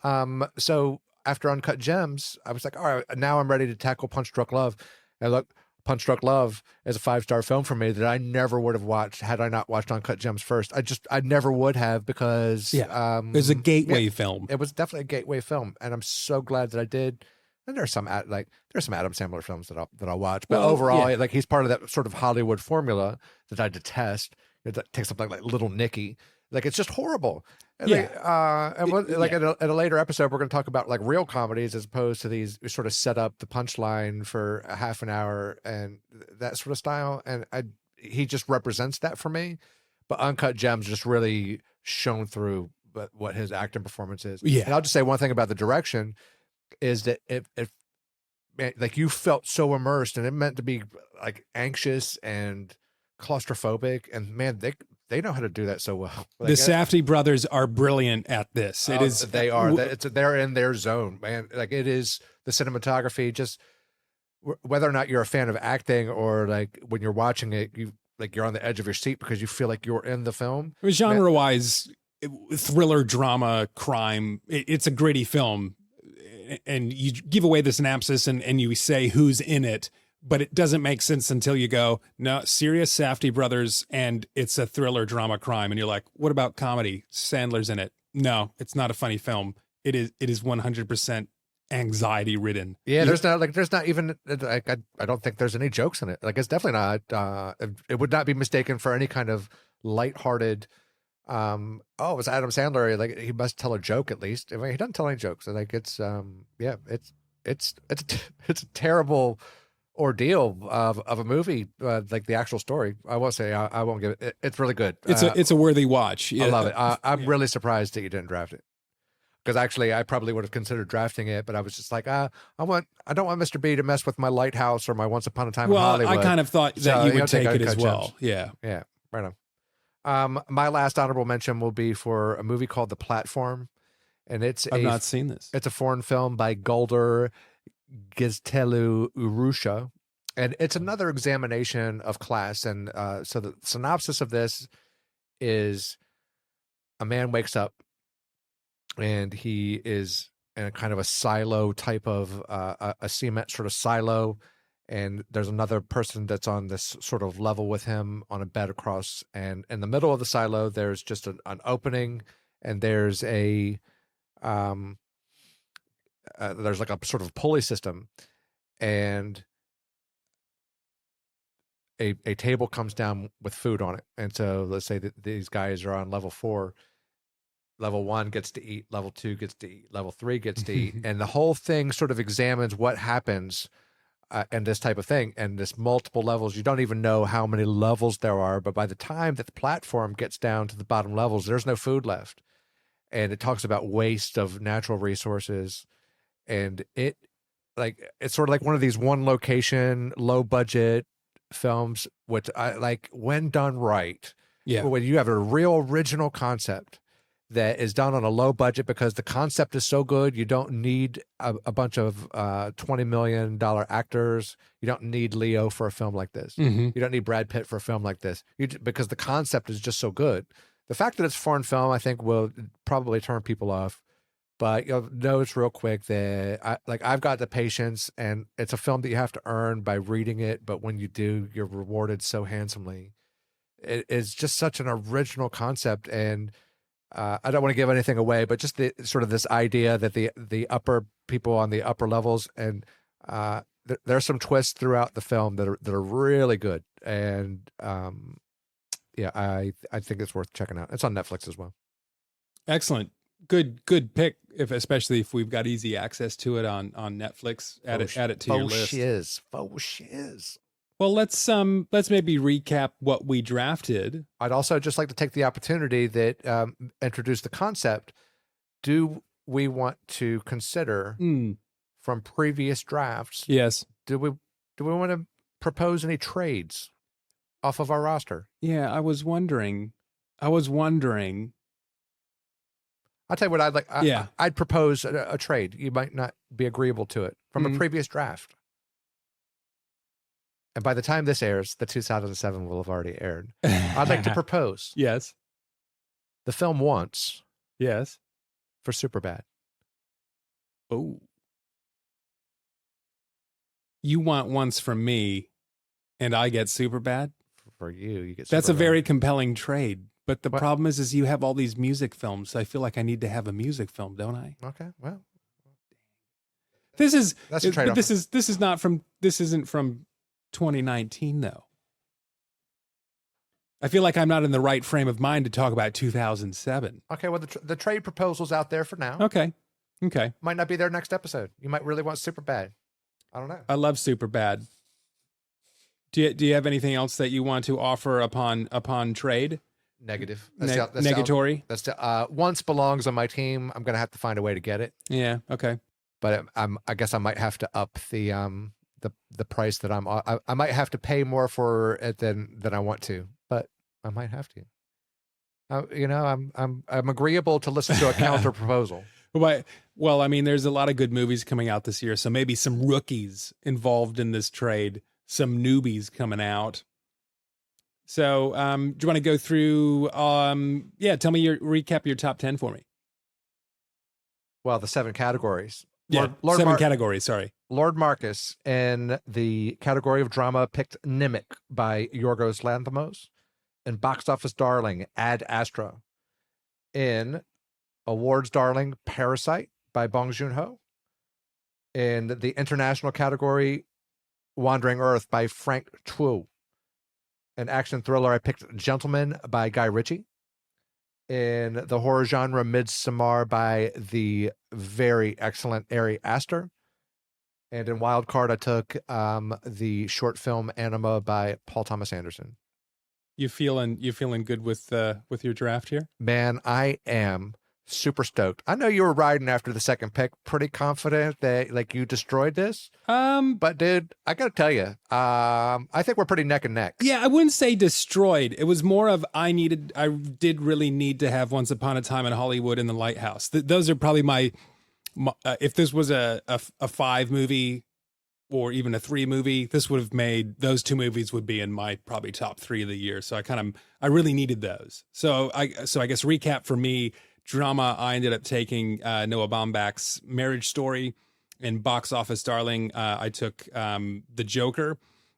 So after Uncut Gems, I was like, all right, now I'm ready to tackle Punch Drunk Love. And look, Punch Drunk Love is a 5-star film for me that I never would have watched had I not watched Uncut Gems first. I never would have because it was a gateway film. It was definitely a gateway film, and I'm so glad that I did. And there's some Adam Sandler films that I'll watch, but overall, like he's part of that sort of Hollywood formula that I detest. It takes something like Little Nicky, like it's just horrible. And at a later episode, we're going to talk about like real comedies as opposed to these sort of set up the punchline for a half an hour and that sort of style. And he just represents that for me. But Uncut Gems just really shone through what his acting performance is. Yeah. And I'll just say one thing about the direction is that if like you felt so immersed and it meant to be like anxious and claustrophobic, and man, they know how to do that so well. Like, the Safdie brothers are brilliant at this. They are. They're in their zone, man. Like it is the cinematography. Just whether or not you're a fan of acting or like when you're watching it, you're on the edge of your seat because you feel like you're in the film. Genre-wise, thriller, drama, crime. It's a gritty film, and you give away the synopsis and you say who's in it. But it doesn't make sense until you go, no, serious Safdie brothers, and it's a thriller, drama, crime. And you're like, what about comedy? Sandler's in it. No, it's not a funny film. It is 100% anxiety ridden. Yeah, there's not even like I don't think there's any jokes in it. Like it's definitely not. It would not be mistaken for any kind of lighthearted. It was Adam Sandler. Like he must tell a joke at least. I mean, he doesn't tell any jokes. Like it's a terrible ordeal of a movie, like the actual story. I won't say. I won't give it. It's really good. It's a worthy watch. I love it. I'm really surprised that you didn't draft it, because actually I probably would have considered drafting it, but I was just like, I don't want Mr. B to mess with my Lighthouse or my Once Upon a Time in Hollywood. I kind of thought that you would take it as well. Gems. Yeah, right on. My last honorable mention will be for a movie called The Platform, and I've not seen this. It's a foreign film by Golder Giztelu Urusha, and it's another examination of class. And so the synopsis of this is a man wakes up and he is in a kind of a silo type of a cement sort of silo, and there's another person that's on this sort of level with him on a bed across, and in the middle of the silo there's just an opening, and there's there's like a sort of pulley system, and a table comes down with food on it. And so let's say that these guys are on level 4. Level 1 gets to eat, level 2 gets to eat, level 3 gets to eat, and the whole thing sort of examines what happens and this type of thing, and this multiple levels. You don't even know how many levels there are, but by the time that the platform gets down to the bottom levels, there's no food left. And it talks about waste of natural resources. And it's sort of like one of these one location, low budget films, which I like when done right. Yeah. When you have a real original concept that is done on a low budget because the concept is so good, you don't need a bunch of $20 million actors. You don't need Leo for a film like this. Mm-hmm. You don't need Brad Pitt for a film like this because the concept is just so good. The fact that it's a foreign film, I think, will probably turn people off. But you'll notice real quick that I've got the patience, and it's a film that you have to earn by reading it. But when you do, you're rewarded so handsomely. It's just such an original concept, and I don't want to give anything away, but just the sort of this idea that the upper people on the upper levels, and there's some twists throughout the film that are really good, and I think it's worth checking out. It's on Netflix as well. Excellent. Good pick, especially if we've got easy access to it on Netflix. Add it to your list. Faux shiz. Well, let's maybe recap what we drafted. I'd also just like to take the opportunity that introduce the concept. Do we want to consider from previous drafts? Yes. Do we want to propose any trades off of our roster? Yeah, I was wondering. I'll tell you what I'd like. Yeah. I'd propose a trade. You might not be agreeable to it from a previous draft. And by the time this airs, the 2007 will have already aired. I'd like to propose Yes. the film Once Yes. for Superbad. Oh. You want Once from me, and I get Superbad? For you get That's a Superbad. very compelling trade. But the What? problem is you have all these music films. So I feel like I need to have a music film, don't I? Okay, well. This is That's a trade-off. this isn't from 2019 though. I feel like I'm not in the right frame of mind to talk about 2007. Okay, well, the trade proposal's out there for now. Okay. Might not be there next episode. You might really want Superbad. I don't know. I love Superbad. Do you have anything else that you want to offer upon trade? Negative. Negatory? Once belongs on my team. I'm going to have to find a way to get it. Yeah, okay. But I guess I might have to up the price that I might have to pay more for it than I want to, but I might have to. I'm agreeable to listen to a counter proposal. Well, I mean, there's a lot of good movies coming out this year, so maybe some rookies involved in this trade, some newbies coming out. So, do you want to go through? Tell me recap your top 10 for me. Well, the 7 categories. Yeah, seven categories. Sorry. Lord Marcus in the category of drama picked Nimic by Yorgos Lanthimos. In box office darling, Ad Astra. In awards darling, Parasite by Bong Joon-ho. In the international category, Wandering Earth by Frank Chu. In action thriller, I picked Gentleman by Guy Ritchie. In the horror genre, Midsommar by the very excellent Ari Aster. And in wild card, I took the short film Anima by Paul Thomas Anderson. You feeling good with your draft here? Man, I am super stoked. I know you were riding after the second pick, pretty confident that you destroyed this. But dude, I gotta tell you, I think we're pretty neck and neck. Yeah, I wouldn't say destroyed. It was more of I did really need to have Once Upon a Time in Hollywood and The Lighthouse. Those are probably my if this was a 5 movie or even a 3 movie, this would have made those 2 movies would be in my probably top 3 of the year. So I really needed those. So I guess recap for me, drama, I ended up taking Noah Baumbach's Marriage Story. In box office darling, I took The Joker.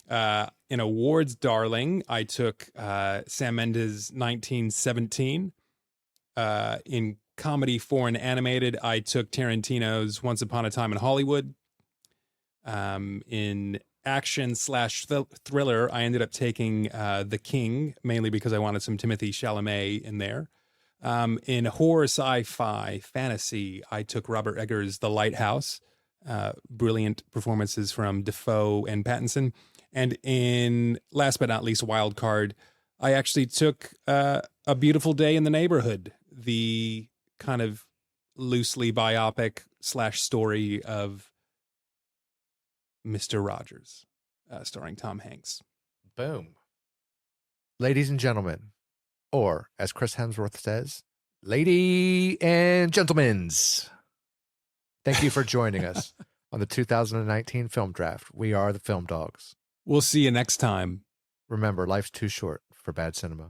In awards darling, I took Sam Mendes' 1917. In comedy foreign animated, I took Tarantino's Once Upon a Time in Hollywood. In action / thriller, I ended up taking The King, mainly because I wanted some Timothée Chalamet in there. In horror, sci-fi, fantasy, I took Robert Eggers' The Lighthouse. Brilliant performances from Defoe and Pattinson. And in last but not least, wild card, I actually took A Beautiful Day in the Neighborhood, the kind of loosely biopic / story of Mr. Rogers, starring Tom Hanks. Boom. Ladies and gentlemen, or as Chris Hemsworth says, lady and gentlemen's. Thank you for joining us on the 2019 film draft. We are the Film Dogs. We'll see you next time. Remember, life's too short for bad cinema.